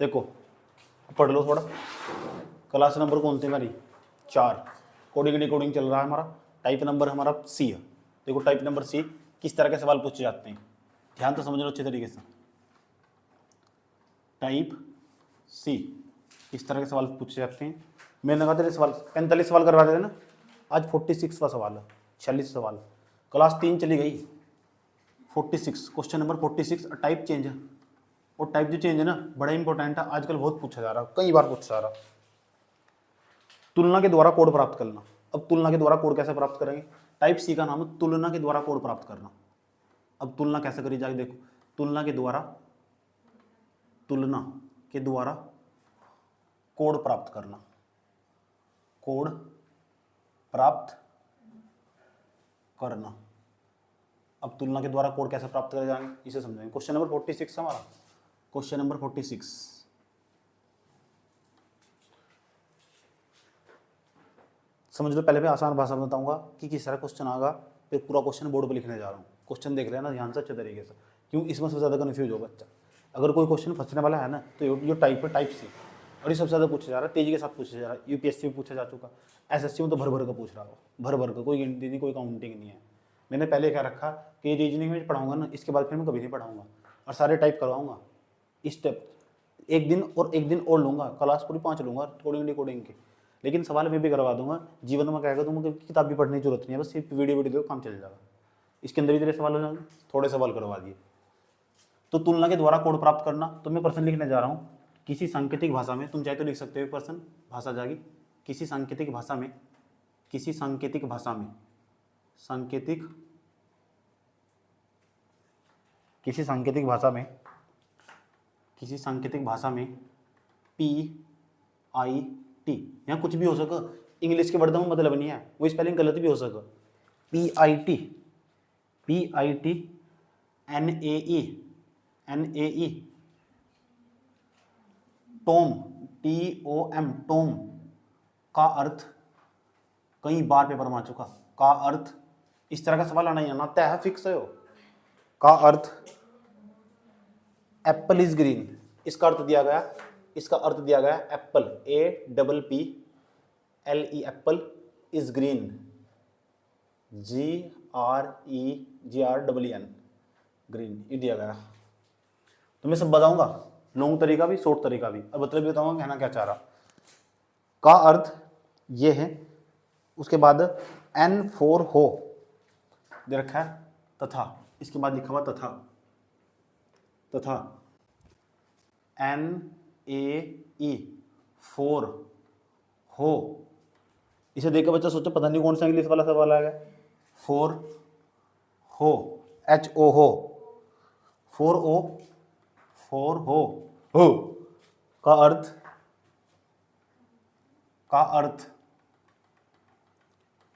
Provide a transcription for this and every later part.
देखो पढ़ लो थोड़ा। क्लास नंबर कौन सी हमारी 4, कोडिंग डिकोडिंग चल रहा है हमारा। टाइप नंबर हमारा सी है। देखो टाइप नंबर सी किस तरह के सवाल पूछे जाते हैं, ध्यान तो समझ लो अच्छे तरीके से। टाइप सी इस तरह के सवाल पूछे जाते हैं। मैंने कहा था सवाल 45 सवाल करवा देते ना, आज 46वां सवाल है, 46 सवाल। क्लास 3 चली गई, 46 क्वेश्चन नंबर 46 टाइप चेंज है। और टाइप जो चेंज है ना बड़ा इंपॉर्टेंट है, आजकल बहुत पूछा जा रहा है, कई बार पूछा जा रहा है। तुलना के द्वारा कोड प्राप्त करना। अब तुलना के द्वारा कोड कैसे प्राप्त करेंगे? टाइप सी का नाम है तुलना के द्वारा कोड प्राप्त करना। अब तुलना कैसे करी जाए, देखो तुलना के द्वारा कोड प्राप्त करना, कोड प्राप्त करना। अब तुलना के द्वारा कोड कैसे प्राप्त करे जाएंगे इसे समझेंगे। क्वेश्चन नंबर 46 हमारा, क्वेश्चन नंबर 46 समझ लो। पहले मैं आसान भाषा में बताऊंगा कि किस तरह क्वेश्चन आएगा, फिर पूरा क्वेश्चन बोर्ड पर लिखने जा रहा हूँ। क्वेश्चन देख लेना ध्यान से अच्छे तरीके से, क्यों इसमें सबसे ज़्यादा कन्फ्यूज हो बच्चा। अगर कोई क्वेश्चन फंसने वाला है ना तो ये टाइप है, टाइप सी, और ये सबसे ज़्यादा पूछा जा रहा है, तेजी के साथ पूछा जा रहा है। यूपीएससी में पूछा जा चुका, एसएससी में तो भर भर का पूछ रहा हो, भर भर का, कोई गिनती नहीं, कोई काउंटिंग नहीं है। मैंने पहले क्या रखा कि रीजनिंग में पढ़ाऊंगा ना, इसके बाद फिर मैं कभी नहीं पढ़ाऊंगा और सारे टाइप करवाऊंगा स्टेप। एक दिन और लूँगा, क्लास पूरी 5 लूँगा कोडिंग डिकोडिंग की, लेकिन सवाल मैं भी करवा दूंगा। जीवन में कहेगा तुम किताब भी पढ़ने की जरूरत नहीं है, बस सिर्फ वीडियो दो काम चल जाएगा। इसके अंदर भी तेरे सवाल हो जाएंगे, थोड़े सवाल करवा दिए। तो तुलना के द्वारा कोड प्राप्त करना, तो मैं प्रश्न लिखने जा रहा हूँ किसी सांकेतिक भाषा में, तुम चाहे तो लिख सकते हो प्रश्न, भाषा जाएगी किसी सांकेतिक भाषा में, किसी सांकेतिक भाषा में, सांकेतिक किसी सांकेतिक भाषा में, किसी सांकेतिक भाषा में PIT, यहाँ कुछ भी हो सके, इंग्लिश के वर्ड में मतलब नहीं है, वो स्पेलिंग गलत भी हो सके। PIT NAE Tom TOM Tom का अर्थ, कई बार पेपर में आ चुका, का अर्थ इस तरह का सवाल आना ही आना तय है, फिक्स है। का अर्थ एप्पल इज ग्रीन, इसका अर्थ दिया गया, इसका अर्थ दिया गया Apple, APPLE Apple is green, GREN green, ये दिया गया। तो मैं सब बताऊंगा, लॉन्ग तरीका भी शॉर्ट तरीका भी, और मतलब भी बताऊंगा कहना क्या चाह रहा। का अर्थ ये है, उसके बाद N फॉर हो दे रखा है, तथा, इसके बाद लिखा हुआ तथा, तथा NAE फॉर हो। इसे देखकर बच्चा सोचो पता नहीं कौन सा इंग्लिश वाला सवाल आ गया। फॉर हो, HO हो, फॉर ओ, फॉर हो का अर्थ, का अर्थ,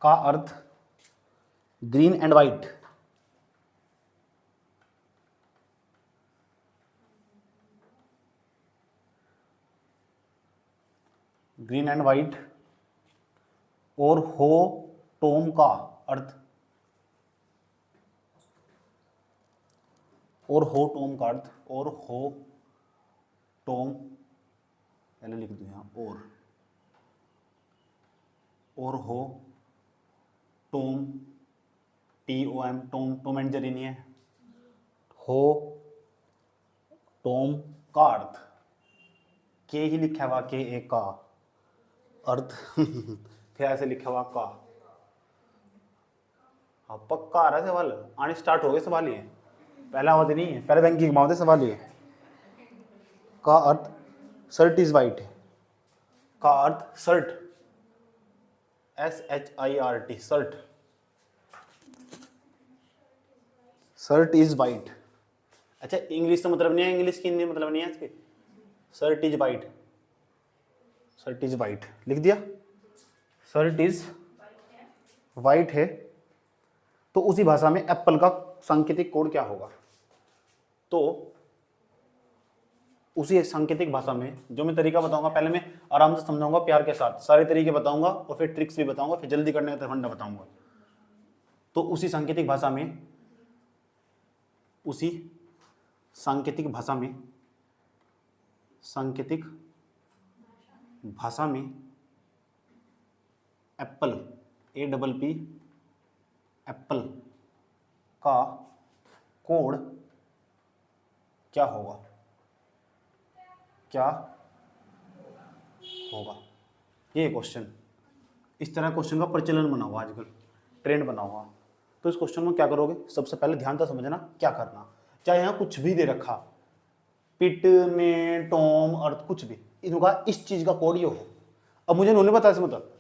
का अर्थ green and white, green and white, और हो टॉम का अर्थ, और हो टॉम का अर्थ, और हो टॉम, पहले लिख दो यहाँ और हो Tom TOM Tom, Tom and Jerry नहीं है, हो टॉम का अर्थ, के ही लिखा हुआ के ए का अर्थ फिर ऐसे लिखा हुआ का। हाँ पक्का आ रहा है सवाल, आने स्टार्ट हो गए सवाल, ये पहला आवाज नहीं है, पहले बैंक की घुमाओ सवाल। ये का अर्थ शर्ट इज वाइट है, का अर्थ shirt SHIRT shirt, shirt is white. अच्छा इंग्लिश तो मतलब नहीं है, इंग्लिश की हिंदी मतलब नहीं है इसके। Shirt is white, shirt is white लिख दिया, शर्ट इज वाइट है। तो उसी भाषा में एप्पल का सांकेतिक कोड क्या होगा? तो उसी सांकेतिक भाषा में जो मैं तरीका बताऊंगा, पहले मैं आराम से समझाऊंगा प्यार के साथ, सारे तरीके बताऊंगा और फिर ट्रिक्स भी बताऊंगा, फिर जल्दी करने का फंडा बताऊंगा। तो उसी सांकेतिक भाषा में, उसी सांकेतिक भाषा में सांकेतिक भाषा में एप्पल APP एप्पल का कोड क्या होगा, क्या होगा? ये क्वेश्चन, इस तरह क्वेश्चन का प्रचलन बना हुआ, आजकल ट्रेंड बना हुआ। तो इस क्वेश्चन में क्या करोगे, सबसे पहले ध्यान से समझना क्या करना। चाहे यहाँ कुछ भी दे रखा, पिट में टॉम अर्थ कुछ भी, इनका इस चीज का कोड ये हो। अब मुझे नहीं पता, इसमें मतलब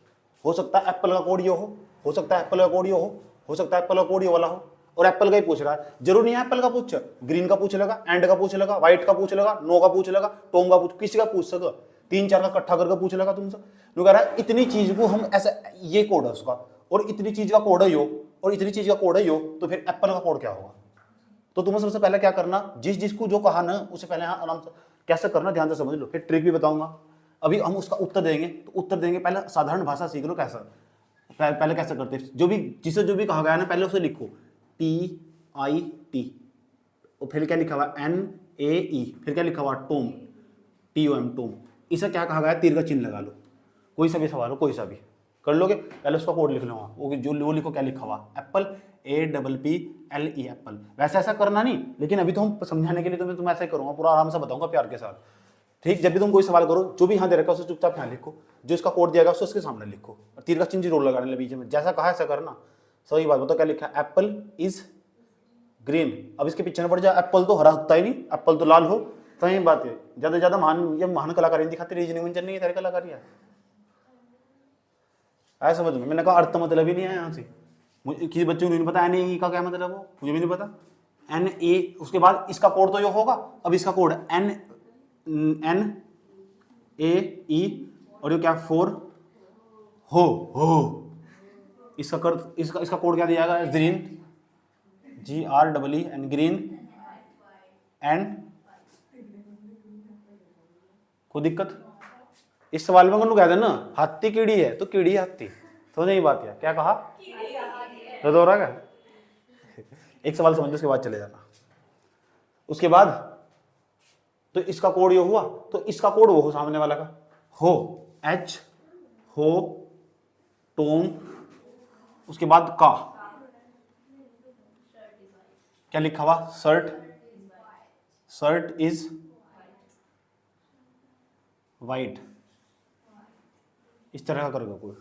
हो सकता है एप्पल का कोड ये हो सकता है एप्पल का कोड ये हो सकता है एप्पल का कोड ये वाला हो, और एप्पल का ही पूछ रहा है। जरूरी नहीं है एप्पल का पूछ, ग्रीन का पूछ लेगा, एंड का पूछ लेगा, व्हाइट का पूछ लेगा, नो का पूछ लेगा, टॉम का पूछ, किसी का पूछ सका, 3-4 का इकट्ठा करके पूछ लेगा तुमसे। वो कह रहा है इतनी चीज को हम ऐसा, ये कोड है उसका, और इतनी चीज का कोड है यो, और इतनी चीज का कोड है यो, तो फिर एप्पल का कोड क्या होगा? तो तुम्हें सबसे पहले क्या करना, जिसको जो कहा ना उसे पहले यहाँ आराम से कैसे करना ध्यान से समझ लो, फिर ट्रिक भी बताऊंगा। अभी हम उसका उत्तर देंगे, तो उत्तर देंगे पहले साधारण भाषा सीख लो कैसा, पहले कैसे करते हैं। जो भी जिसे जो भी कहा गया ना पहले उसे लिखो TIT, और फिर क्या लिखा हुआ NAE, फिर क्या लिखा हुआ टोम TOM टोम। इसे क्या कहा गया, तीर का चिन्ह लगा लो, कोई सा भी सवाल हो कोई सा भी कर लोगे। पहले उसका कोड लिख लो, वो जो लिखो क्या लिखा हुआ, एप्पल APPLE एप्पल। वैसे ऐसा करना नहीं, लेकिन अभी तो हम समझाने के लिए तुम ऐसा ही करूंगा, पूरा आराम से बताऊंगा प्यार के साथ, ठीक। जब भी तुम कोई सवाल करो, जो भी यहाँ दे रखा है उसे चुपचाप यहाँ लिखो, जो इसका कोड दिया गया उसे उसके सामने लिखो, और तीर का चिन्ह जरूर लगाने ले बीच में, जैसा कहा ऐसा करना। सही बात बताओ, क्या लिखा है, एप्पल इज ग्रीन। अब इसके पीछे न पड़ जाए, एप्पल तो हरा होता ही नहीं, एप्पल तो लाल हो। सही बात है, ज्यादा से ज्यादा महान कलाकारी दिखाते, रीजनिंग में नहीं है, तेरे कलाकारी है ऐसा समझ में। मैंने कहा अर्थ मतलब ही नहीं है यहाँ से, मुझे किसी बच्चों को नहीं पता NAE का क्या मतलब हो, मुझे भी नहीं पता। NA, उसके बाद इसका कोड तो ये होगा, अब इसका कोड NAE, और ये क्या 4 हो। इसका कोड क्या दिया गया, ग्रीन GREEN ग्रीन, एंड कोई दिक्कत इस सवाल में कह देना हाथी कीड़ी है तो कीड़ी हाथी, समझ नहीं बात है, क्या कहा तो हो रहा क्या। एक सवाल समझ लो, उसके बाद चले जाना। उसके बाद तो इसका कोड ये हुआ, तो इसका कोड वो हो सामने वाला का, हो H हो टोम, उसके बाद का क्या लिखा हुआ, शर्ट इज वाइट। इस तरह का करोगे कोई,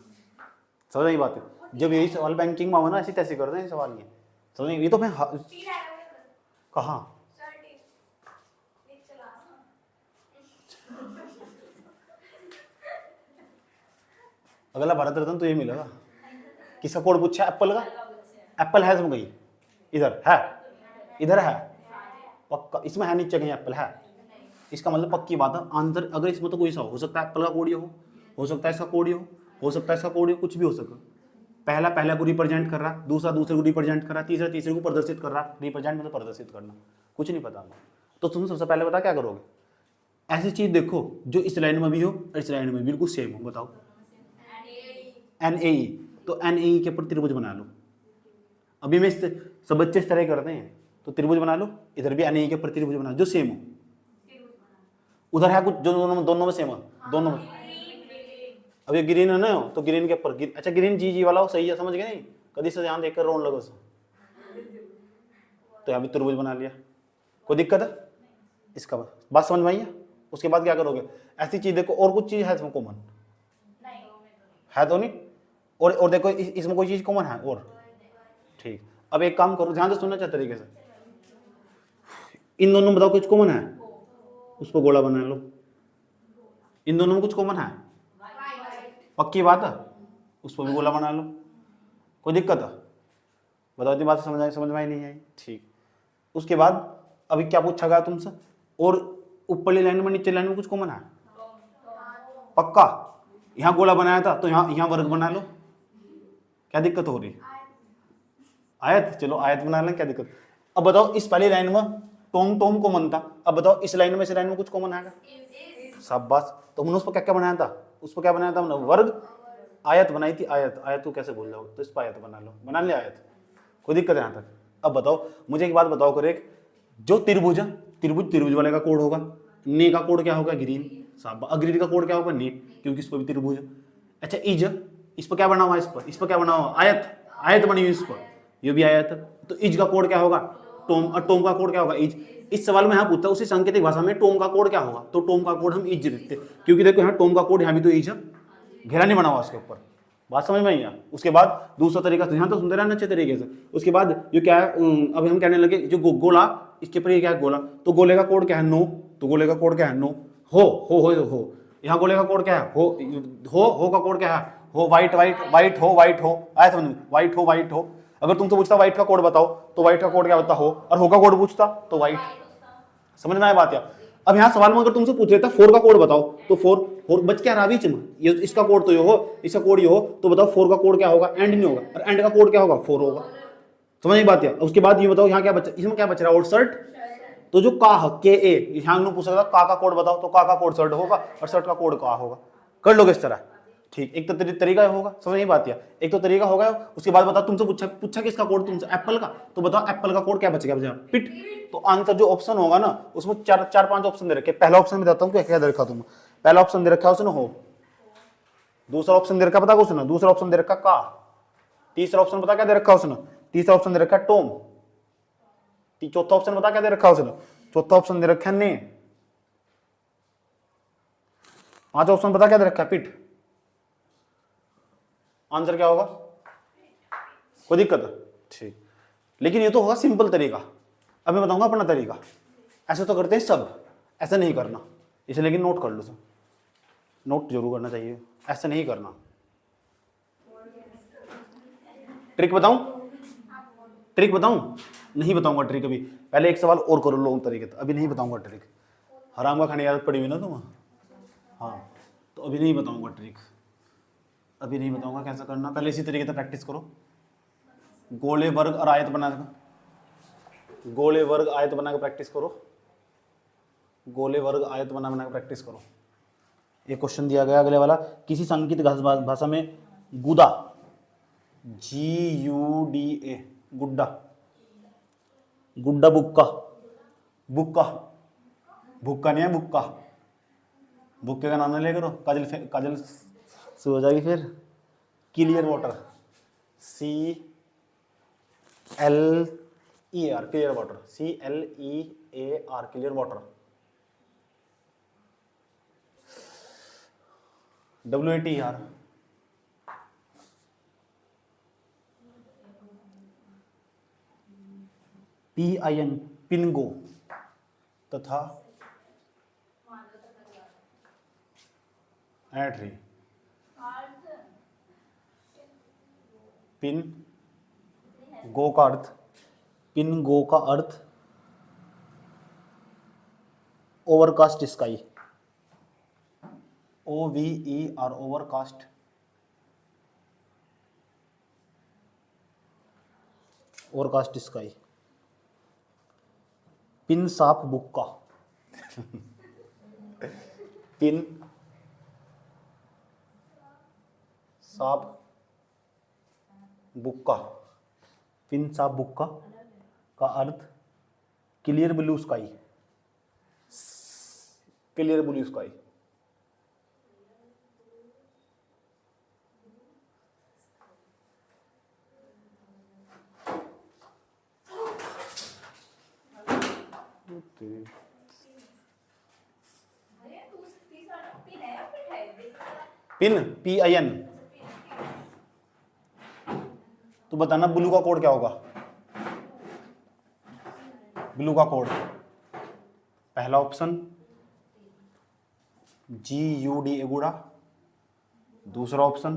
समझ नहीं बात है। जब यही सवाल बैंकिंग में हो ना, ऐसी तैसे करते हैं सवाल, ये समझ नहीं। ये तो मैं कहा अगला भारत रत्न तो ये मिलेगा। किसका कोड पूछा, एप्पल का, एप्पल है तुम गई, इधर है पक्का, इसमें है नीचे कहीं एप्पल है, इसका मतलब पक्की बात है आंसर। अगर इसमें तो कोई सा हो सकता है एप्पल का कोड हो सकता है इसका कोड हो सकता है इसका कोड, कुछ भी हो सकता है। पहला को रिप्रेजेंट कर रहा, दूसरा दूसरे को रिप्रेजेंट कर रहा, तीसरे को प्रदर्शित कर रहा। रिप्रेजेंट मतलब प्रदर्शित करना, कुछ नहीं पता। तो तुम सबसे पहले बता क्या करोगे, ऐसी चीज देखो जो इस लाइन में भी हो और इस लाइन में बिल्कुल सेम हो। बताओ NAE, तो NAE के ऊपर त्रिभुज बना लो। अभी में सब बच्चे इस तरह करते हैं, तो त्रिभुज बना लो, इधर भी NAE के ऊपर त्रिभुज बना जो सेम हो। उधर है कुछ जो दोनों में सेम है, दोनों में। अब ये ग्रीन है ना, तो ग्रीन के ऊपर अच्छा ग्रीन जी वाला हो, सही है, समझ गए नहीं, कभी से ध्यान देखकर रोन लगो। तो यहाँ भी त्रिभुज बना लिया, कोई दिक्कत है इसका, बात समझ में आई है। उसके बाद क्या करोगे, ऐसी चीज देखो, और कुछ चीज है इसमें कॉमन है तो नहीं, और देखो इसमें कोई चीज कॉमन है और, ठीक। अब एक काम करो, ध्यान से सुनना चाहिए तरीके से, इन दोनों में बताओ कुछ कॉमन है, उस पर गोला बना लो। इन दोनों में कुछ कॉमन है, पक्की बात है, उस पर भी गोला बना लो, कोई दिक्कत है बताओ। इतनी बात समझ में आई नहीं आई, ठीक। उसके बाद अभी क्या पूछा गया तुमसे, और ऊपरली लाइन में नीचे लाइन में कुछ कॉमन है, पक्का। यहाँ गोला बनाया था तो यहाँ वर्ग बना लो, क्या दिक्कत हो रही, आयत, चलो आयत बना लें, क्या दिक्कत। अब बताओ इस पहली लाइन में टोम कॉमन था, अब बताओ इस लाइन में कुछ कॉमन आएगा, शाबाश। तो हमने उस पर क्या बनाया था, उस पर क्या बनाया था हमने, वर्ग, आयत बनाई थी, आयत को कैसे भूल जाओगे, तो इस पर आयत बना लिया आयत, कोई दिक्कत है यहाँ तक। अब बताओ मुझे एक बात बताओ करो, एक जो त्रिभुज वाले का कोड होगा, ने का कोड क्या होगा ग्रीन, साहब ग्रीन का कोड क्या होगा ने, क्योंकि इस पर भी त्रिभुज। अच्छा इज, इस पर क्या बना हुआ है, इस पर क्या बना हुआ, आयत, आयत बनी हुई इस पर, ये भी आयत। तो इज का कोड क्या होगा टोम, और टोम का कोड क्या होगा इज। इस सवाल में यहाँ पूछता है उसी सांकेतिक भाषा में टोम का कोड क्या होगा, तो टोम का कोड हम इज लिखते, क्योंकि देखो यहाँ टोम का कोड यहाँ भी तो इज, घेरा नहीं बना हुआ उसके ऊपर, बात समझ में आई। उसके बाद दूसरा तरीका, यहाँ तो सुनते रहना अच्छे तरीके से। उसके बाद ये क्या है, अब हम कहने लगे जो गोला, इसके पर ये क्या है गोला, तो गोले का कोड क्या है नो, तो गोले का कोड क्या है नो। हो यहाँ गोले का कोड क्या है हो का कोड क्या है हो, वाइट वाइट वाइट हो आया समझ में, वाइट हो। अगर तुमसे पूछता व्हाइट का कोड बताओ तो व्हाइट का कोड क्या होता हो, और हो का कोड पूछता तो व्हाइट। समझ में आया बात। या अब यहाँ सवाल में अगर तुमसे पूछ लेता फोर का कोड बताओ, तो फोर बच क्या रहा बीच में, ये इसका कोड तो ये हो, इसका कोड ये हो, तो बताओ फोर का कोड क्या होगा, एंड नहीं होगा, और एंड का कोड क्या होगा फोर होगा। समझ में बात। या उसके बाद ये बताओ यहाँ क्या बचा, इसमें क्या बच रहा है, और शर्ट, तो जो का के ए, यहाँ पूछ सकता का कोड बताओ, तो का कोड शर्ट होगा, और शर्ट का कोड का होगा। कर लोगे इस तरह, ठीक। एक तो तरीका होगा, समझ नहीं बात। या एक तो तरीका होगा। उसके बाद बताओ तुमसे पूछा किसका कोड, तुमसे एप्पल का, तो बताओ एप्पल का कोड क्या बचेगा, पिट। तो आंसर जो ऑप्शन होगा ना उसमें चार पांच ऑप्शन दे रखे। पहला ऑप्शन में बताता हूँ क्या दे रखा तुम, पहला ऑप्शन दे रखा है उसने हो, दूसरा ऑप्शन दे रखा पता कुछ ना, दूसरा ऑप्शन दे रखा का, तीसरा ऑप्शन पता क्या दे रखा उसने, तीसरा ऑप्शन दे रखा टोम, चौथा ऑप्शन पता क्या दे रखा उसने, चौथा ऑप्शन दे रखा ने, पांच ऑप्शन पता क्या दे रखा है पिट। आंसर क्या होगा, कोई दिक्कत है, ठीक। लेकिन ये तो होगा सिंपल तरीका। अब मैं बताऊंगा अपना तरीका। ऐसे तो करते हैं सब, ऐसा नहीं करना, इसे लेकिन नोट कर लो सब, नोट जरूर करना चाहिए, ऐसा नहीं करना। ट्रिक बताऊं, ट्रिक बताऊं, नहीं बताऊंगा ट्रिक अभी, पहले एक सवाल और करो लो तरीके, तो अभी नहीं बताऊंगा ट्रिक, हराम का खाने की आदत पड़ी हुई ना तुम, हाँ, तो अभी नहीं बताऊंगा ट्रिक, अभी नहीं बताऊंगा कैसा करना, पहले इसी तरीके से प्रैक्टिस करो। गोले वर्ग और आयत बना, गोले वर्ग आयत बना के प्रैक्टिस करो, गोले वर्ग आयत बना के प्रैक्टिस करो। एक क्वेश्चन दिया गया अगले वाला, किसी सांकेतिक भाषा में गुदा, GUDA, गुड्डा, गुड्डा बुक्का, बुक्का, भुक्का नहीं है बुक्का, बुक्के का नाम नहीं ले करो, काजल से हो जाएगी फिर। Clear water, CLER, clear water, CLEAR, clear water. WATER, PIN, पिनगो, तथा एट्री, पिन गो का अर्थ, पिन गो का अर्थ overcast sky, OVER, overcast, overcast sky. पिन साफ बुक्का, पिन साफ बुक्का, पिन साफ बुक्का का अर्थ clear blue sky, clear blue sky. पिन PIN, तो बताना ब्लू का कोड क्या होगा, ब्लू का कोड, पहला ऑप्शन GUDA, गुड़ा, दूसरा ऑप्शन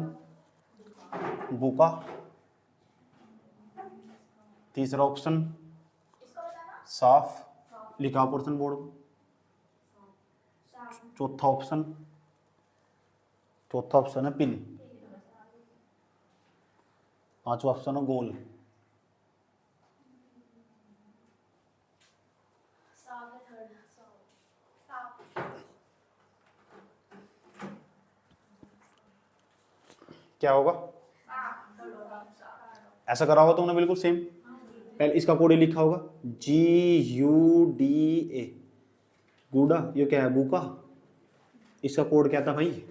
बुका, तीसरा ऑप्शन साफ, लिखा पोर्शन बोर्ड, चौथा ऑप्शन है पिन, पांचवा ऑप्शन है गोल। क्या होगा, ऐसा करा होगा तुमने बिल्कुल सेम, पहले इसका कोड लिखा होगा GUDA, गूढ़ा, ये क्या है? बूका। इसका कोड क्या था भाई?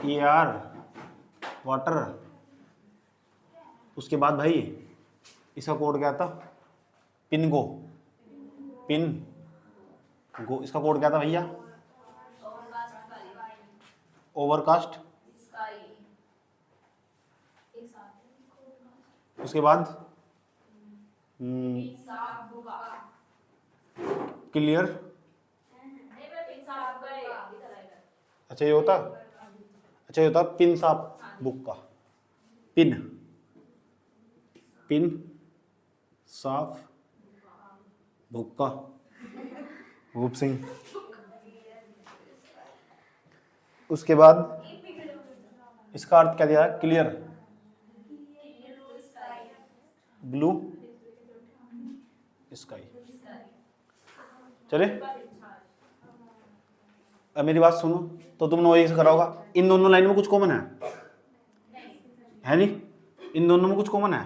CLAR, water. उसके बाद भाई इसका कोड क्या था? पिनगो, पिन गो। इसका कोड क्या था भैया? ओवरकास्ट। उसके बाद क्लियर। अच्छा ये होता पिन साफ बुक का। पिन, पिन साफ बुक का। रूप सिंह। उसके बाद इसका अर्थ क्या दिया है? Clear, blue sky. चले, अब मेरी बात सुनो। तो तुमने वही से करा होगा। इन दोनों लाइन में कुछ कॉमन है नहीं? इन दोनों में कुछ कॉमन है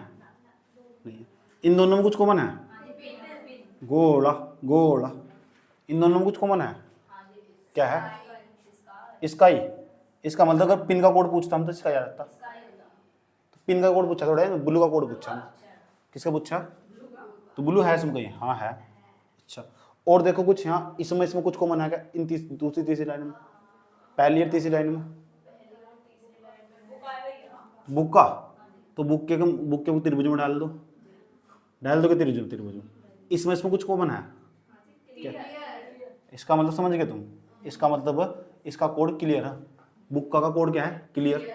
नहीं? इन दोनों में कुछ कॉमन है? गोला, गोला। इन दोनों में कुछ कॉमन है? क्या है? स्काई। इसका मतलब अगर पिन का कोड पूछता हम तो स्काई आ जाता। तो पिन का कोड पूछा थोड़ा है, ब्लू का कोड पूछा। किसका पूछा? तो ब्लू है इसमें कहीं? हाँ है। अच्छा, और देखो कुछ यहाँ इसमें कुछ कॉमन है क्या? इन दूसरी तीसरी लाइन में, पहली और तीसरी लाइन में बुक्का। तो बुक के त्रिभुज में डाल दो के त्रिभुज में। इसमें कुछ कॉमन है क्या? इसका मतलब समझ गए तुम? इसका मतलब इसका कोड क्लियर है। बुक्का का कोड क्या है? क्लियर।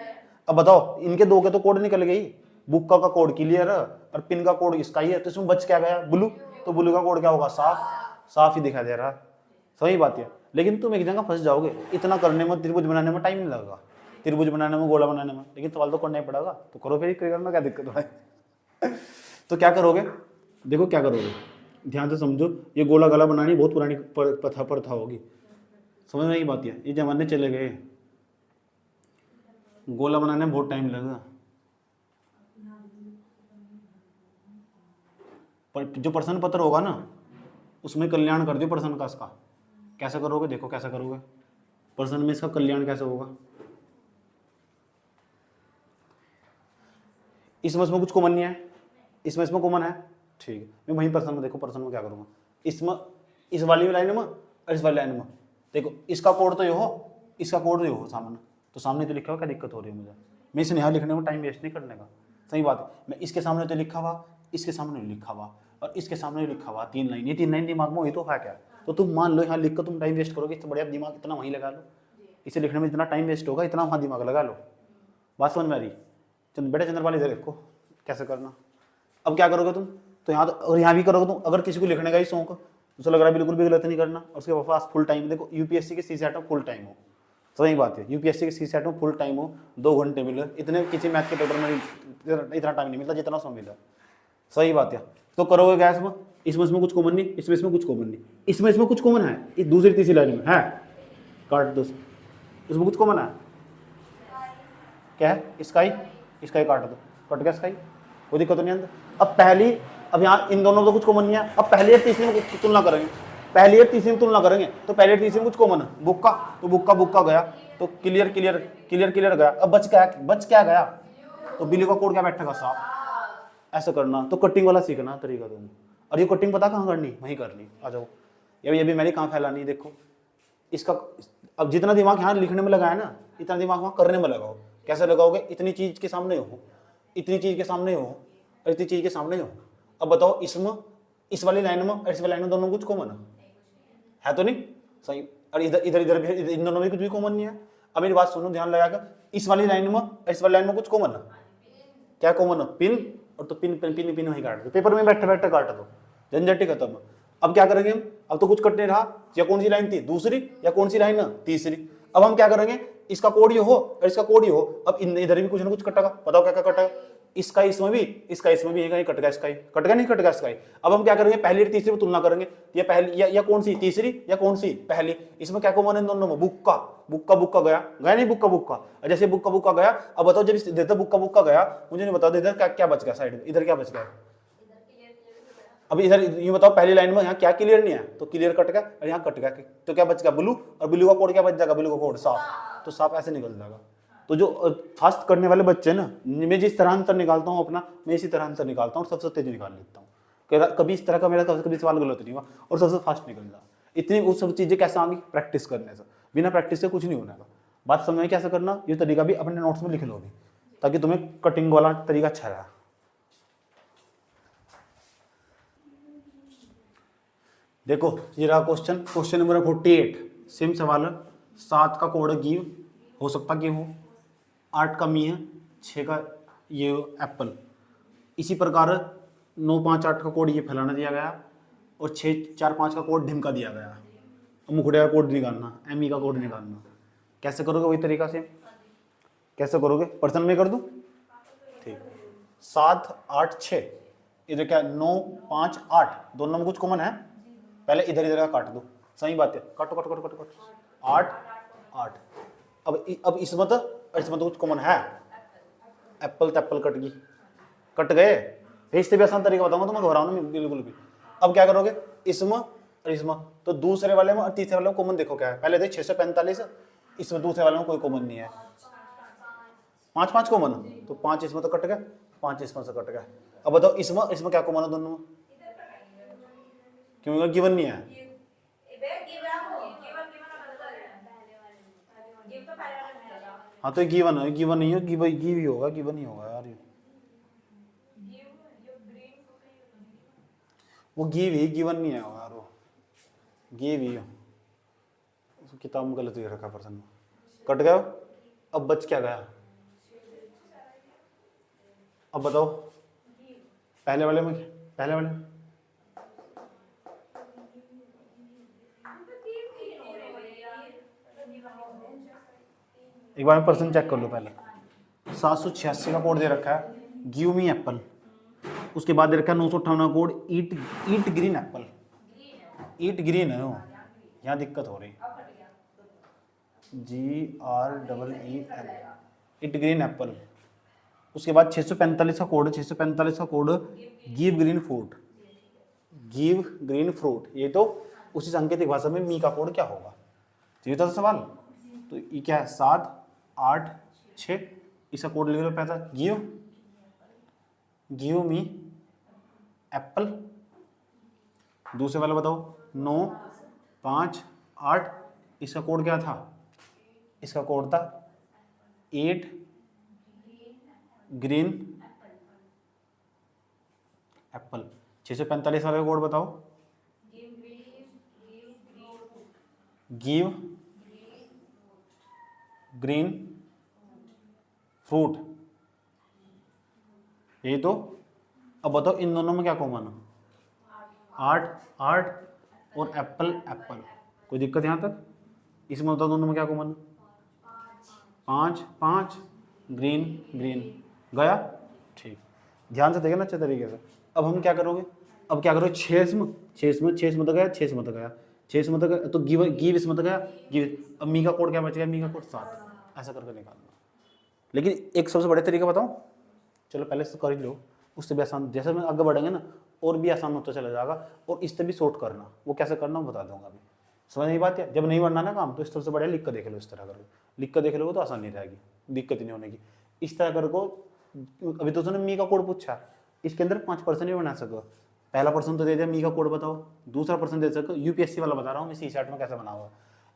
अब बताओ, इनके दो के तो कोड निकल गई। बुक्का का कोड क्लियर है और पिन का कोड स्काई है। तो इसमें बच क्या गया? ब्लू। तो ब्लू का कोड क्या होगा? साफ। साफ ही दिखाई दे रहा है। सही बात है। लेकिन तुम एक जगह फंस जाओगे। इतना करने में, त्रिभुज बनाने में टाइम नहीं लगेगा, त्रिभुज बनाने में, गोला बनाने में। लेकिन सवाल तो करना ही पड़ेगा। तो करो फिर, करना क्या दिक्कत है? तो क्या करोगे? देखो क्या करोगे, ध्यान से समझो। ये गोला गला बनानी बहुत पुरानी प्रथा होगी। समझ में की बात है? ये जमाने चले गए। गोला बनाने में बहुत टाइम लगेगा। पर जो प्रश्न पत्र होगा ना, उसमें कल्याण कर दियो प्रश्न का। इसका कैसे करोगे? देखो कैसे करोगे। प्रश्न में इसका कल्याण कैसे होगा? इसमें कुछ कॉमन नहीं है, इसमें कॉमन है। ठीक है, मैं वहीं प्रश्न में, देखो प्रश्न में क्या करूंगा। इसमें इस वाली लाइन में और इस वाली लाइन में देखो, इसका कोड तो ये हो, इसका कोड तो ये हो सामने। तो सामने तो लिखा हुआ, क्या दिक्कत हो रही है मुझे? मैं इसे यहाँ लिखने में टाइम वेस्ट नहीं करने का। सही बात है। मैं इसके सामने तो लिखा हुआ, इसके सामने लिखा हुआ और इसके सामने लिखा हुआ, 3 लाइन। ये 3 लाइन दिमाग में हुई तो है क्या? तो तुम मान लो यहाँ लिख कर तुम टाइम वेस्ट करोगे, इससे बढ़िया दिमाग इतना वहीं लगा लो। इसे लिखने में इतना टाइम वेस्ट होगा, इतना वहाँ दिमाग लगा लो। बात समझ में आ रही? बेटा चंद्रपाल इधर देखो कैसे करना। अब क्या करोगे तुम? तो यहाँ, और यहाँ भी करोगे तुम। अगर किसी को लिखने का ही शौक, उसे लग रहा है बिल्कुल भी गलत नहीं करना, और उसके पास फुल टाइम, देखो यूपीएससी के CSAT में फुल टाइम हो। सही बात है, यूपीएससी के CSAT में फुल टाइम हो, 2 घंटे मिले। इतने किसी मैथ के पेपर में इतना टाइम नहीं मिलता जितना उसमें मिला। सही बात है। तो करोगे क्या इसमें? इसमें कुछ कॉमन नहीं, इसमें कुछ कॉमन नहीं, इसमें कुछ कॉमन है। इस दूसरी तीसरी लाइन में है, काट दो। इसमें कुछ कॉमन है क्या है? स्काई। स्काई काट दो, कट गया स्काई, कोई दिक्कत नहीं अंदर। अब यहाँ इन दोनों तो कुछ कॉमन नहीं है। अब पहली और तीसरी में तुलना करेंगे, पहली और तीसरी में तुलना करेंगे। तो पहली और तीसरी में कुछ कॉमन है, बुक्का। तो बुक्का गया, तो क्लियर गया। अब बच क्या गया? तो बिल्ली का कोड क्या बैठेगा? साफ। ऐसा करना। तो कटिंग वाला सीखना तरीका तुम। और ये कटिंग पता कहाँ करनी? वहीं करनी। आ जाओ, ये भी मैंने कहाँ फैलानी। देखो इसका, अब जितना दिमाग यहाँ लिखने में लगाया ना, इतना दिमाग वहाँ करने में लगाओ। कैसे लगाओगे? इतनी चीज के सामने हो, इतनी चीज के सामने हो और इतनी चीज के सामने हो। अब बताओ, इसमें, इस वाली लाइन में और इस वाली लाइन में दोनों कुछ कॉमन है तो नहीं? सही। और इधर भी, इन दोनों में कुछ भी कॉमन नहीं है। अब मेरी बात सुनो ध्यान लगाकर, इस वाली लाइन में और इस वाली लाइन में कुछ कॉमन है। क्या कॉमन है? पिन। और तो पिन वहीं काट दो, पेपर में बैठे बैठे काट दो, झंझट खत्म। अब क्या करेंगे हम? अब तो कुछ कट नहीं रहा। या कौन सी लाइन थी? दूसरी। या कौन सी लाइन? तीसरी। अब हम क्या करेंगे? इसका कोड ये हो और इसका कोड ये हो। अब इधर भी कुछ ना कुछ कटेगा। बताओ क्या क्या कटेगा? इसका इसमें भी कहीं कट गया। इसका कट गया, नहीं कट गया इसका। अब हम क्या करेंगे? पहली और तीसरी में तुलना करेंगे। ये पहली या कौन सी? तीसरी या कौन सी? पहली। इसमें क्या कॉमन है दोनों में? बुक्का गया नहीं? बुक्का। जैसे बुक्का गया। अब बताओ, जब बुक्का गया, मुझे नहीं बता दो इधर क्या बच गया? साइड में इधर क्या बच गया? अभी इधर ये बताओ पहली लाइन में यहाँ क्या क्लियर नहीं है, तो क्लियर कट गया और यहाँ कट गया, तो क्या बच गया ब्लू, और ब्लू का कोड क्या बच जाएगा, ब्लू का कोड साफ, तो साफ ऐसे निकल जाएगा। तो जो फास्ट करने वाले बच्चे ना, मैं जिस तरह आंसर निकालता हूँ अपना, मैं इसी तरह आंसर निकालता हूँ और सबसे तेज निकाल लेता हूँ। कभी इस तरह का मेरा कभी सवाल गलत नहीं हुआ और सबसे फास्ट निकल जाए। इतनी वो सब चीज़ें कैसे आएंगी, प्रैक्टिस करने से, बिना प्रैक्टिस से कुछ नहीं होने का। बात समझ में कैसे करना, ये तरीका भी अपने नोट्स में लिख लो भी, ताकि तुम्हें कटिंग वाला तरीका अच्छा रहा। देखो ये रहा क्वेश्चन नंबर 48, सेम सवाल है। 7 का कोड गिव, हो सकता कि हो, 8 का मी है, 6 का ये एप्पल। इसी प्रकार 9 5 8 का कोड ये फैलाना दिया गया और 6 4 5 का कोड ढिमका दिया गया। मुखड़े का कोड निकालना, एमई का कोड निकालना। कैसे करोगे, वही तरीका से कैसे करोगे, पर्सन में कर दूं, ठीक। 7 8 6, इधर क्या 9 5 8, दोनों में कुछ कॉमन है, पहले इधर इधर का काट दो, सही बात है, काटो काटो काटो काटो, 8 8। अब इसमें तो कुछ कॉमन है, एप्पल तो एप्पल कट गई, कट गए। फिर इससे भी आसान तरीका बताऊंगा, तुम्हें घबराओ ना बिल्कुल भी। अब क्या करोगे, इसमें और इसमें, तो दूसरे वाले में और तीसरे वाले में कॉमन देखो क्या है, पहले थे 645, इसमें दूसरे वाले में कोई कॉमन नहीं है, 5 5 कॉमन, तो 5 इसमें तो कट गया, 5 इसमें से कट गया। अब बताओ इसमें क्या कॉमन है दोनों में, क्योंकि गिवन नहीं है। हाँ तो गिवन है, गिवन नहीं है, गिव ही होगा, गिवन ही होगा यार, वो गिव ही, गिवन नहीं है यार, वो गिव ही, किताब में गलत ही रखा पर्सन, कट गया। अब बच क्या गया, अब बताओ पहले वाले में, पहले वाले में एक बार पर्सन चेक कर लो पहले। 786 का कोड दे रखा है, गिव मी एप्पल। उसके बाद दे रखा है 958 कोड, ईट ग्रीन एप्पल। ईट ग्रीन है वो, यहाँ दिक्कत हो रही, GREEN, ईट ग्रीन एप्पल। उसके बाद 645 का कोड, 645 का code give green fruit, give green fruit. ये तो उसी सांकेतिक भाषा में मी का कोड क्या होगा, ये था सवाल। तो ये क्या है, 7 8 6, इसका कोड लिख लो पहला, गिव मी एप्पल। दूसरे वाला बताओ 9 5 8, इसका कोड क्या था, इसका कोड था 8 ग्रीन एप्पल। 645 वाले कोड बताओ, गिव ग्रीन फ्रूट। ये तो अब बताओ इन दोनों में क्या कॉमन है, 8 8 और एप्पल एप्पल, कोई दिक्कत यहाँ तक। इसमें बताओ दोनों में क्या कॉमन है, 5 5 ग्रीन ग्रीन, गया, ठीक। ध्यान से देखें ना अच्छे तरीके से। अब हम क्या करोगे, अब क्या करोगे, 6 इसमें तो गया, 6 इसमें तो गया, 6 इसमें तो गया, तो गिव इसमें तो गया, गिव। अब मी का कोड क्या बच गया, मी का कोड 7, ऐसा करके निकालना। लेकिन एक सबसे बड़े तरीका बताऊं, चलो पहले से कर ही लो, उससे भी आसान, जैसे में आगे बढ़ेंगे ना और भी आसान होता चला जाएगा, और इससे भी शॉर्ट करना, वो कैसे करना वो बता दूंगा अभी। समझ नहीं बात है, जब नहीं बनना ना काम तो इस तरह से बढ़िया लिख कर देख लो, इस तरह करके लिख कर देख लोगे तो आसानी रहेगी, दिक्कत ही नहीं होने की। इस तरह कर को, अभी तो उसने मी का कोड पूछा, इसके अंदर 5% भी बना सको। पहला पर्सन तो दे दिया मी का कोड बताओ, दूसरा पर्सन दे सको यूपीएससी वाला बता रहा हूँ मैं, CSAT में कैसे बना हुआ,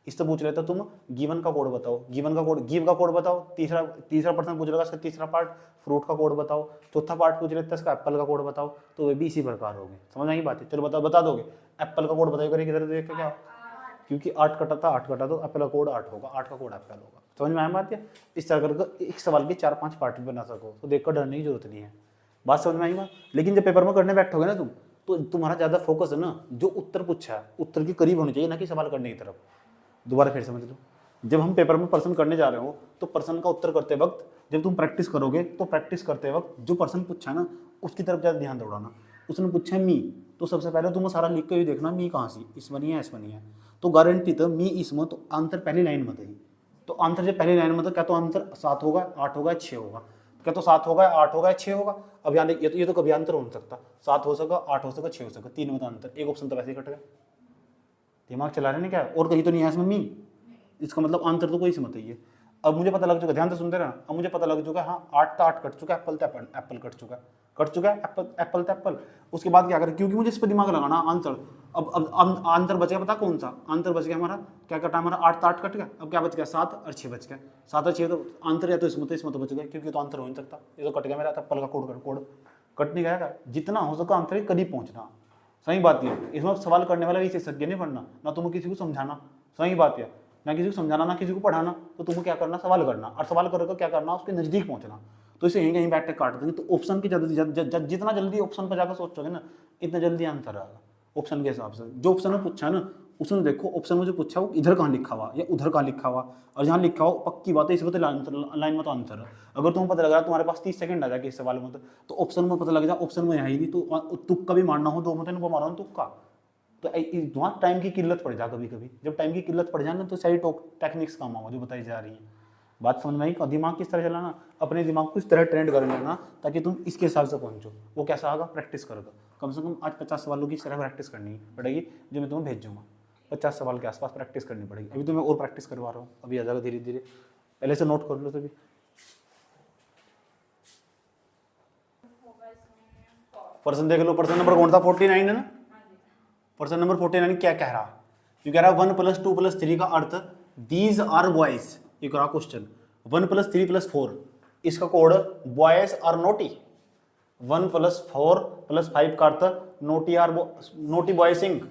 इससे पूछ लेता तुम गिवन का कोड बताओ, गिवन का कोड, गिव का कोड बताओ। तीसरा पर्सन पूछ लेगा इसका तीसरा पार्ट, फ्रूट का कोड बताओ। चौथा पार्ट पूछ लेता है इसका एप्पल का कोड बताओ, तो वे भी इसी प्रकार होगी। समझ में आई बात है, चलो बता दोगे, एप्पल का कोड बताइए, किधर देख के क्या, क्योंकि 8 कटा था, 8 कटा तो एप्पल का कोड 8 होगा, 8 का कोड एप्पल होगा। समझ में आया बात है। इस तरह करके एक सवाल के 4-5 पार्ट भी बना सको, तो देखकर डरने की जरूरत नहीं है। बात समझ में आई बात। लेकिन जब पेपर में करने बैठोगे ना तुम, तो तुम्हारा ज़्यादा फोकस है ना जो उत्तर पूछा है, उत्तर के करीब होनी चाहिए, ना कि सवाल करने की तरफ। दोबारा फिर समझ लो, जब हम पेपर में प्रश्न करने जा रहे हो तो प्रश्न का उत्तर करते वक्त जब तुम प्रैक्टिस करोगे, तो प्रैक्टिस करते वक्त जो प्रश्न पूछा ना उसकी तरफ ज़्यादा ध्यान दौड़ाना। उसने पूछा मी, तो सबसे पहले तुम सारा लिख के ही देखना मी कहाँ सी, इसमें नहीं है, इसमें नहीं है, तो गारंटी तो मी इसमें, तो आंसर पहली लाइन में ही। तो आंसर जब पहली लाइन में था क्या, तो आंसर 7 होगा, 8 होगा, 6 होगा। क्या तो 7 होगा, 8 होगा, 6 होगा। अब यहाँ देख, ये तो कभी अंतर हो नहीं सकता, 7 हो सका, 8 हो सका, 6 हो सका, 3 में तो अंतर, एक ऑप्शन तो वैसे ही कट गया। दिमाग चला रहे ना क्या, और कहीं तो नहीं है इसमें मीन, इसका मतलब आंसर तो कोई से मत ही है। अब मुझे पता लग चुका, ध्यान से सुनते रहना, अब मुझे पता लग चुका है हाँ 8 का 8 कट चुका है, एप्पल तो एप्पल, एप्पल कट चुका है, एप्पल तो एप्पल। उसके बाद क्या करें, क्योंकि मुझे इस पर दिमाग लगाना आंसर। अब आंसर बच गया, पता कौन सा आंसर बच गया हमारा, क्या कटा हमारा, 8 तो 8 कट गया, अब क्या बच गया 7 और 6 बच गया, 7 और 6 तो आंसर है, तो इसमें तो बच गया, क्योंकि तो आंसर हो नहीं सकता, ये तो कट गया मेरा एप्पल का कोड कट नहीं गया। जितना हो सका आंसर करीब पहुंचना, सही बात है। इसमें सवाल करने वाला विशेषज्ञ नहीं बनना, ना तुम्हें किसी को समझाना, सही बात है, ना किसी को समझाना, ना किसी को पढ़ाना, तो तुमको क्या करना, सवाल करना, और सवाल करके क्या करना, उसके नजदीक पहुंचना। तो इसे यहीं कहीं बैठ के काट देंगे, तो ऑप्शन की जितना जल्दी ऑप्शन पर जाकर सोचोगे ना, इतना जल्दी आंसर आएगा ऑप्शन के हिसाब से। जो ऑप्शन में पूछा है ना, उसमें देखो ऑप्शन में जो पूछा वो इधर कहाँ लिखा हुआ या उधर कहाँ लिखा हुआ, और जहाँ लिखा हो पक्की बात है, इसमें तो लाइन में तो आंसर है। अगर तुम्हें पता लग रहा है तुम्हारे पास 30 सेकंड आ जाए इस सवाल में, तो ऑप्शन में पता लग जाए, ऑप्शन में है ही नहीं, तो तुक्का भी मारना हो 2 में, तो मारा तुक्का, तो वहाँ टाइम की किल्लत पड़ जाए। कभी कभी जब टाइम की किल्लत पड़ जाए ना, तो सारी टेक्निक्स काम आओ जो बताई जा रही है। बात समझ में आई, दिमाग किस तरह चलाना, अपने दिमाग को इस तरह ट्रेंड कर लेना ताकि तुम इसके हिसाब से पहुंचो। वो कैसा होगा, प्रैक्टिस करोगे, कम से कम आज 50 सवालों की इस तरह प्रैक्टिस करनी पड़ेगी, जो मैं तुम्हें भेजूंगा। 50 सवाल के आसपास प्रैक्टिस करनी पड़ेगी। अभी तो मैं और प्रैक्टिस करवा रहा हूँ, अभी आ जाएगा धीरे धीरे, पहले से नोट कर लो। तभी पर्सन देख लो, पर्सन नंबर कौन था, 49 है ना। पर्सन नंबर 49 क्या कह रहा, ये कह रहा 1 + 2 + 3 का अर्थ दीज आर बॉयज। ये करा क्वेश्चन 1 + 3 + 4, इसका कोड बॉयज आर नोटी। 1 + 4 + 5 का अर्थ नोटी बॉय सिंग।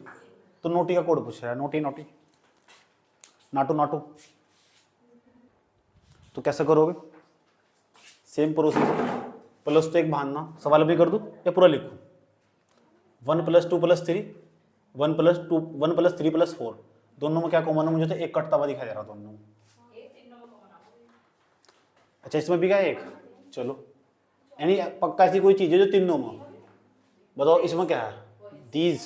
तो नोटी का कोड पूछ रहा है, नोटी नाटू। तो कैसे करोगे, सेम प्रोसेस, प्लस तो एक बहाना, सवाल भी कर दूं या पूरा लिखूं। 1 + 2 + 3, 1 + 3 + 4, दोनों में क्या कॉमन है, मुझे तो एक कटता हुआ दिखाई दे रहा दोनों में। अच्छा इसमें भी क्या है एक, चलो यानी पक्का ऐसी कोई चीज है जो तीनों में, बताओ इसमें क्या है, दीज।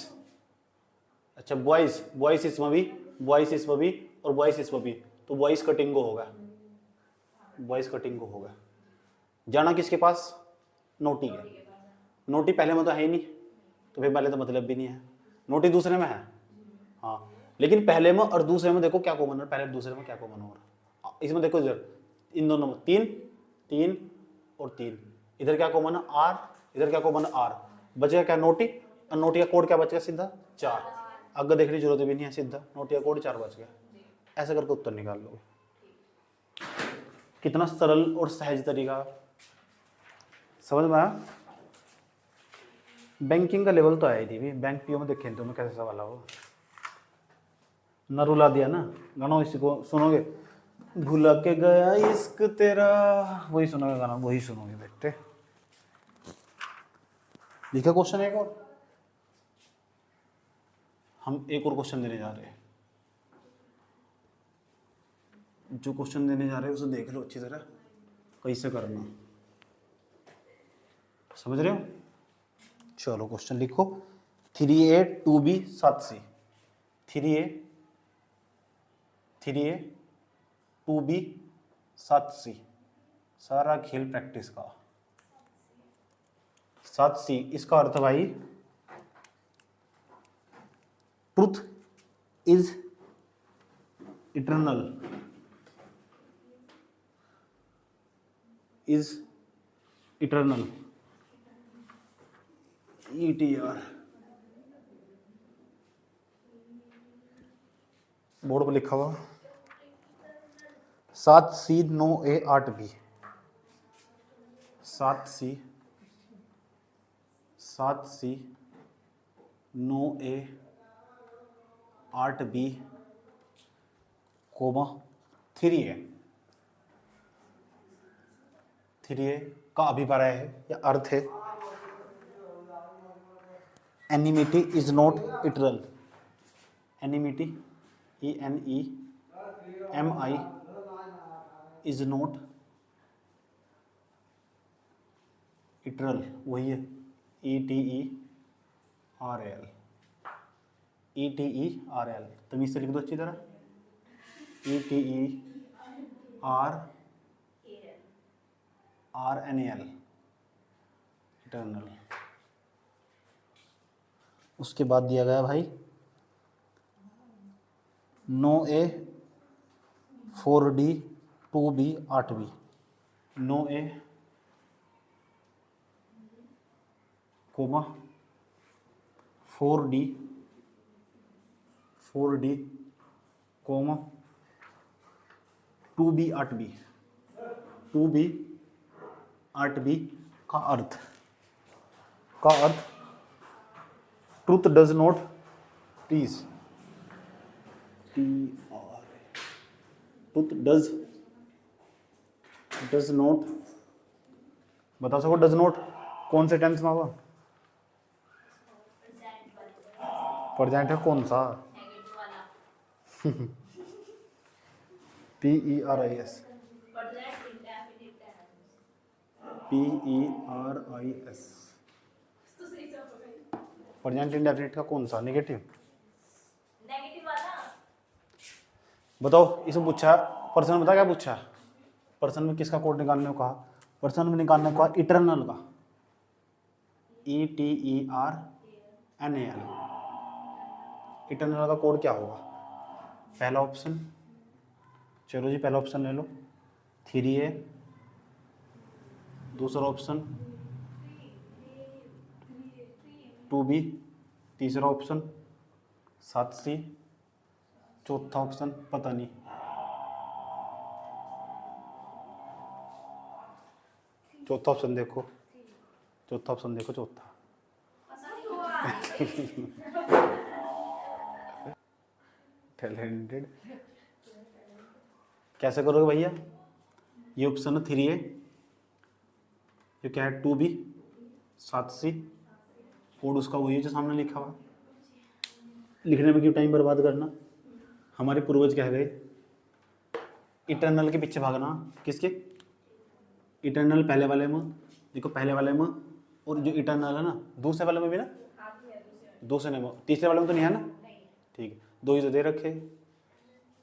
अच्छा बॉयज इसमें भी, बॉयज इसमें भी, और बॉयज इसमें भी, तो बॉयज कटिंग को होगा, बॉयज कटिंग को होगा। जाना किसके पास, नोटी है। नोटी पहले में तो है ही नहीं, तो फिर पहले तो मतलब भी नहीं है। नोटी दूसरे में है, हाँ, लेकिन पहले में और दूसरे में देखो क्या कॉमन है, पहले दूसरे में क्या कॉमन हो रहा है। इसमें देखो इधर इन दोनों में 3 और 3, इधर क्या कॉमन है, आर, इधर क्या कॉमन है, आर, बचेगा क्या, नोटी, और नोटी का कोड क्या बच गया, सीधा 4। आगे देखने की जरूरत भी नहीं है, सीधा नोटी का कोड 4 बच गया। ऐसे करके उत्तर निकाल लोगे, कितना सरल और सहज तरीका, समझ में आया। बैंकिंग का लेवल तो आई थी भी, बैंक पीओ में देखे तो मैं कैसे सवाल हो न रुला दिया ना, गाना इसी को सुनोगे, भुला के गया इश्क तेरा, वही सुनोगे गाना, वही सुनोगे देखते। लिखा क्वेश्चन एक और, हम एक और क्वेश्चन देने जा रहे हैं। जो क्वेश्चन देने जा रहे हैं उसे देख लो अच्छी तरह, कैसे करना, समझ रहे हो। चलो क्वेश्चन लिखो, 3A 2B 7C, 3A 2B 7C, सारा खेल प्रैक्टिस का। 7C इसका अर्थ भाई, truth is eternal, is eternal, ETR, board पर लिखा हुआ। 7C 9A 8B, 7C 9A 8B, 3A का अभिप्राय है या अर्थ है, enmity is not eternal, enmity ENEMI is not eternal, वही है ETERL, तमीज से लिख दो अच्छी तरह, ETERAL, RNAL, इटरनल। उसके बाद दिया गया भाई 9A 4D 2B 8B। 9A coma 4D coma 2B 8B। 2B 8B का अर्थ truth does not tease, truth does not, बता सको डज नॉट कौन से टेंस में होगा? प्रेजेंट है कौन सा? PERIS, PERIS। प्रेजेंट इंडेफिनिट का कौन सा? नेगेटिव। बताओ इसमें पूछा पर्सन, बता क्या पूछा? पर्सन में किसका कोड निकालने को कहा? पर्सन में निकालने को कहा इटरनल का, ETERNAL। इटरनल का कोड क्या होगा? पहला ऑप्शन, चलो जी पहला ऑप्शन ले लो 3A। दूसरा ऑप्शन 2B। तीसरा ऑप्शन 7C। चौथा ऑप्शन पता नहीं। चौथा ऑप्शन देखो, चौथा ऑप्शन देखो, चौथा। टैलेंटेड। कैसे करोगे भैया? ये ऑप्शन है 3A, ये क्या है 2B 7C। कोड उसका वही है जो सामने लिखा हुआ। लिखने में क्यों टाइम बर्बाद करना? हमारे पूर्वज कह गए इटरनल के पीछे भागना। किसके? इटरनल पहले वाले में, देखो पहले वाले में, और जो इटरनल है ना दूसरे वाले में भी ना, दूसरे में, तीसरे वाले में तो नहीं है ना? ठीक है, 2 ही तो दे रखे,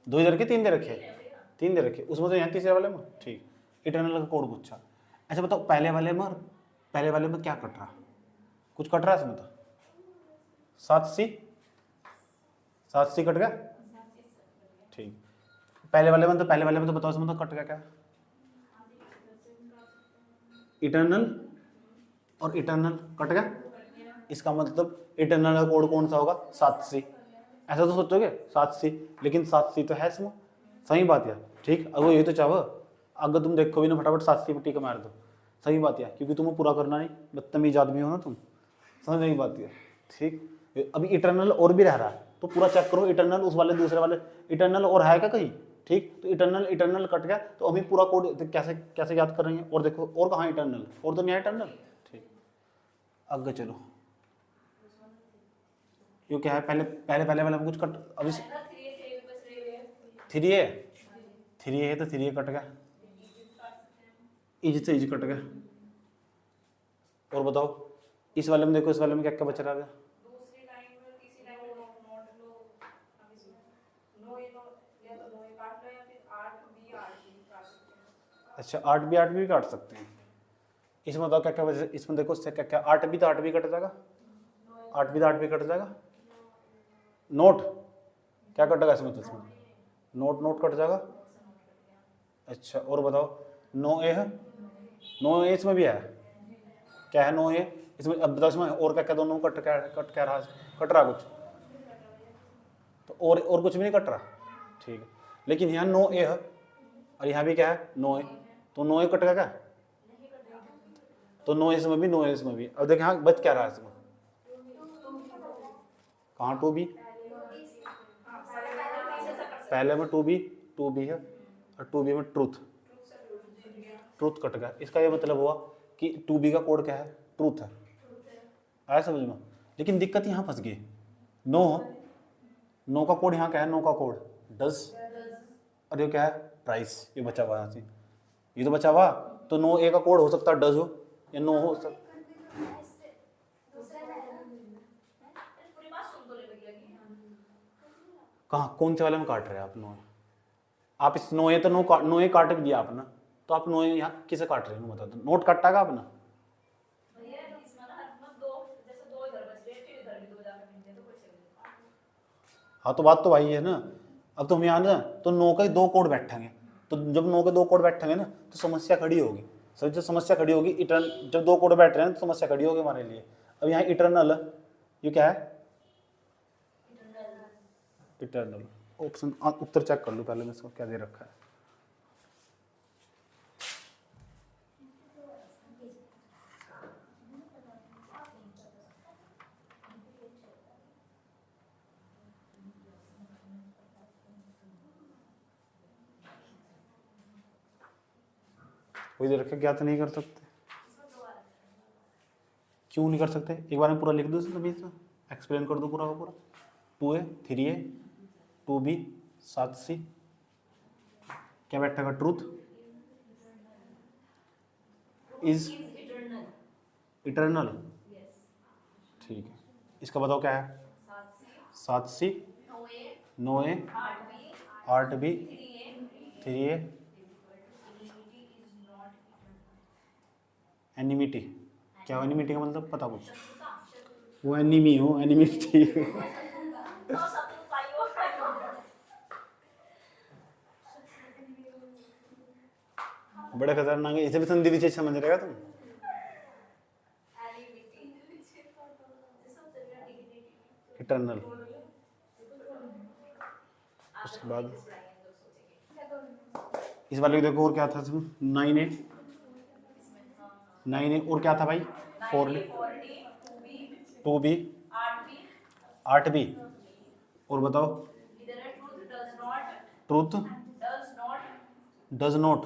2 ही दे रखे, 3 दे रखे, 3 दे रखे, उसमें तो यहाँ तीसरे वाले में। ठीक, इटरनल का कोड पूछा। अच्छा बताओ पहले वाले में क्या कट रहा? कुछ कट रहा है इसमें तो? 7C कट गया। ठीक, पहले वाले में तो बताओ इसमें तो कट गया क्या? इटरनल और इटरनल कट गया। इसका मतलब इटरनल का कोड कौन सा होगा? 7C। ऐसा तो सोचोगे 7C, लेकिन 7C तो है इसमें। सही बात है। ठीक, अब ये तो चाहो अगर तुम देखो भी ना फटाफट 7C पे टिक मार दो। सही बात है, क्योंकि तुम्हें पूरा करना नहीं, बदतमीज आदमी हो ना तुम, समझ नहीं बात है। ठीक, अभी इटरनल और भी रह रहा है तो पूरा चेक करो इटरनल उस वाले दूसरे वाले इटरनल और है क्या कहीं? ठीक, तो इटरनल कट गया तो अभी पूरा कोड कैसे याद कर रही है? और देखो और कहाँ इटरनल? और तो नहीं है इटरनल। ठीक, आगे चलो। ये क्या है? पहले वाले में कुछ कट, अभी 3A है तो 3A कट गया, इज से इज कट गया। और बताओ इस वाले में देखो, इस वाले में क्या क्या बच रहा है? अच्छा 8B काट सकते हैं। इसमें बताओ क्या क्या बच? इसमें देखो इससे क्या क्या 8B तो 8B कट जाएगा, 8B तो 8B कट जाएगा। नोट क्या कटेगा इसमें? तो इसमें नोट कट जाएगा। अच्छा और बताओ 9A है, 9A इसमें भी है क्या है? 9A इसमें, अब बताओ इसमें और क्या क्या दोनों कट क्या रहा? कट रहा कुछ तो? और कुछ भी नहीं कट रहा। ठीक है, लेकिन यहाँ 9A है और यहाँ भी क्या है? 9A, तो 9A कट गया क्या? तो 9A इसमें भी, 9A इसमें भी। अब देख यहाँ बच क्या रहा है इसमें? कहाँ 2B? पहले में 2B है और 2B में ट्रूथ कट गया। इसका ये मतलब हुआ कि 2B का कोड क्या है? ट्रूथ है। आया समझ में? लेकिन दिक्कत यहाँ फंस गई। नो का कोड यहाँ क्या है? नो का कोड डज, और ये क्या है? प्राइस। ये बचा हुआ यहाँ से, ये तो बचा हुआ। तो 9A का कोड हो सकता है डज हो या नो हो सकता। कहाँ कौन से वाले में काट रहे हैं आप? 9A आप इस 9A तो 9A काट दिया आपने, तो आप नो यहाँ किसे काट रहे हो बता दो, नोट काटा का आपने? हाँ तो बात तो भाई है ना। अब तो हम यहाँ ना तो 9 के 2 कोड बैठेंगे, तो जब 9 के 2 कोड बैठेंगे ना तो समस्या खड़ी होगी। सर जब समस्या खड़ी होगी इटर्न, जब 2 कोड बैठ रहे हैं तो समस्या खड़ी होगी हमारे लिए। अब यहाँ इटर्नल, ये क्या है? इटर्नल ऑप्शन, उत्तर चेक कर लो पहले मैं इसको क्या दे रखा है। वही दे रखा है, ज्ञात नहीं कर सकते। क्यों नहीं कर सकते? एक बार में पूरा लिख दो इसमें, एक्सप्लेन कर दो पूरा का पूरा। 2A 3A 2B 7C क्या बैठेगा? Truth is eternal. ठीक है, इसका बताओ क्या है? 7C 9A 8B 3A एनिमिटी। क्या हो एनिमिटी का मतलब पता कुछ? वो एनिमी हो, एनिमिटी। बड़ा खतरनाक है, इसे भी संधि विशेष समझ रहेगा तुम। इटर्नल। उसके बाद इस वाले को देखो और क्या था इसमें? 9A और क्या था भाई? 4D 2B 8B और बताओ? Truth does not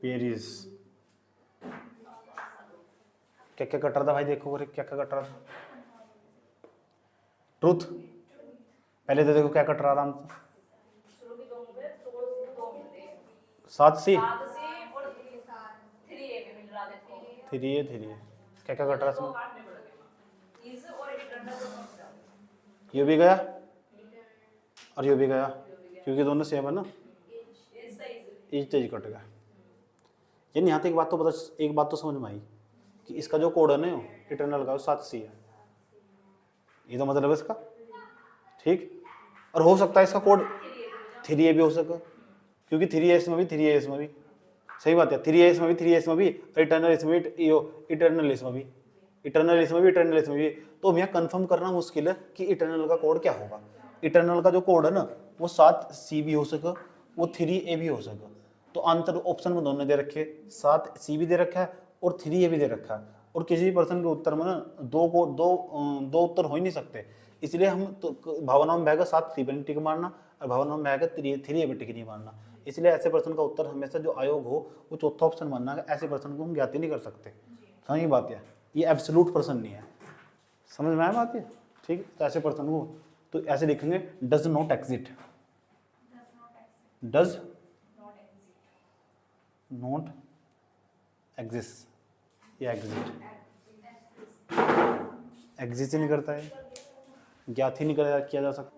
Paris. क्या क्या कट रहा था भाई? देखो क्या क्या कट रहा था? ट्रूथ पहले तो देखो क्या कट रहा आराम से। 7C 3A क्या क्या कट रहा था? ये भी गया और ये भी गया क्योंकि दोनों सेम है ना, इज तेज कट गया। यानी यहाँ तक एक बात तो समझ में आई कि इसका जो कोड है ना इटर्नल का 7C है, ये तो मतलब है इसका। ठीक, और हो सकता है इसका कोड 3A भी हो सके, क्योंकि 3A इसमें भी 3A इसमें भी। सही बात है, 3A इसमें भी 3A इसमें भी, इटर्नल इसमें भी, इटर्नल इसमें भी, इटर्नल इसमें भी, इटर्नल इसमें भी। तो यहाँ कंफर्म करना मुश्किल है कि इटर्नल का कोड क्या होगा। इटर्नल का जो कोड है ना वो 7C भी हो सके, वो 3A भी हो सके। तो आंसर ऑप्शन में दोनों दे रखे, 7C भी दे रखा है और 3A भी दे रखा है। और किसी भी पर्सन के उत्तर में ना दो उत्तर हो ही नहीं सकते, इसलिए हम तो भावनाओं में बहेगा 7C पर टिक मारना और भावनाओं में बहेगा 3A पर टिक नहीं मारना। इसलिए ऐसे पर्सन का उत्तर हमेशा जो आयोग हो वो चौथा ऑप्शन मानना है। ऐसे पर्सन को हम ज्ञात ही नहीं कर सकते। सही बात है, ये एब्सोल्यूट पर्सन नहीं है। समझ में आया बात है? ठीक, तो ऐसे पर्सन को तो ऐसे लिखेंगे does not exit, does not exist या एग्जिट। एग्जिस्ट ही नहीं करता है, ज्ञात ही नहीं किया जा सकता।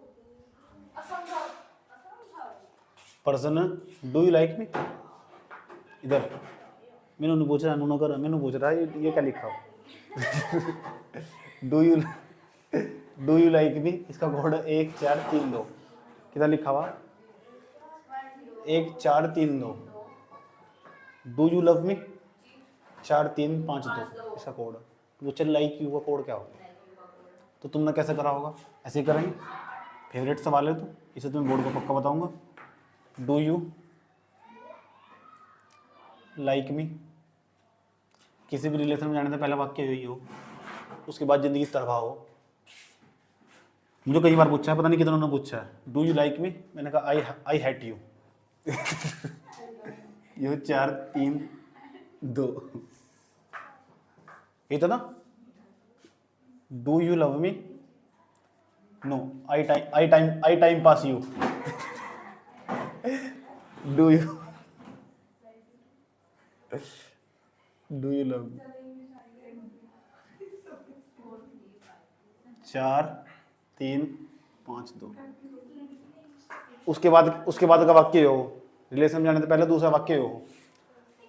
Person do you like me, इधर मैंने नहीं पूछ रहा, नूनो कर मैंने पूछ रहा है ये क्या लिखा हो। डू यू लाइक मी, इसका कोड 1 4 3 2 कितना लिखा हुआ? 1 4 3 2। डू यू लव मी 4 3 5 2 इसका कोड। वो चल लाइक यू का कोड क्या होगा? तो तुमने कैसे करा होगा? ऐसे ही करेंगे। फेवरेट सवाल है तो इसे तुम्हें बोर्ड को पक्का बताऊंगा। डू यू लाइक मी, किसी भी रिलेशन में जाने से पहला वाक्य यही हो, उसके बाद जिंदगी तबाह हो। मुझे कई बार पूछा है, पता नहीं कितनों ने पूछा है डू यू लाइक मी, मैंने कहा आई हेट यू। ये 4 3 2 ये था ना। Do you love me, no I time pass you. Do you love me 4 3 5 2। उसके बाद का वाक्य हो, रिलेशन जाने से पहले दूसरा वाक्य हो,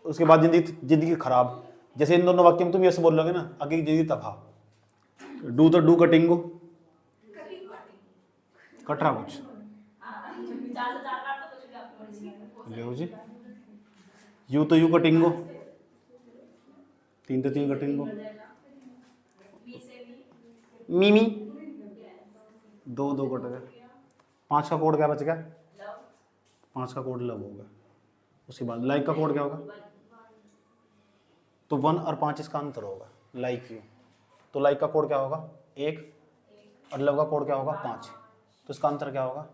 उसके बाद जिंदगी खराब। जैसे इन दोनों वाक्य में तुम यस बोल लोगे ना, आगे की जिंदगी तबाह। डू तो डू कटिंगो, कट रहा कुछ ले जी। यू तो यू कटिंगो, 3 तो 3 कटिंगो। मीमी 2 2 कट गया। 5 का कोड क्या बच गया? 5 का कोड लव होगा। उसके बाद लाइक का कोड क्या होगा? तो 1 और 5 इसका अंतर होगा, लाइक यू। तो लाइक का कोड क्या होगा? 1 और लव का कोड क्या होगा? 5। तो इसका अंतर क्या होगा?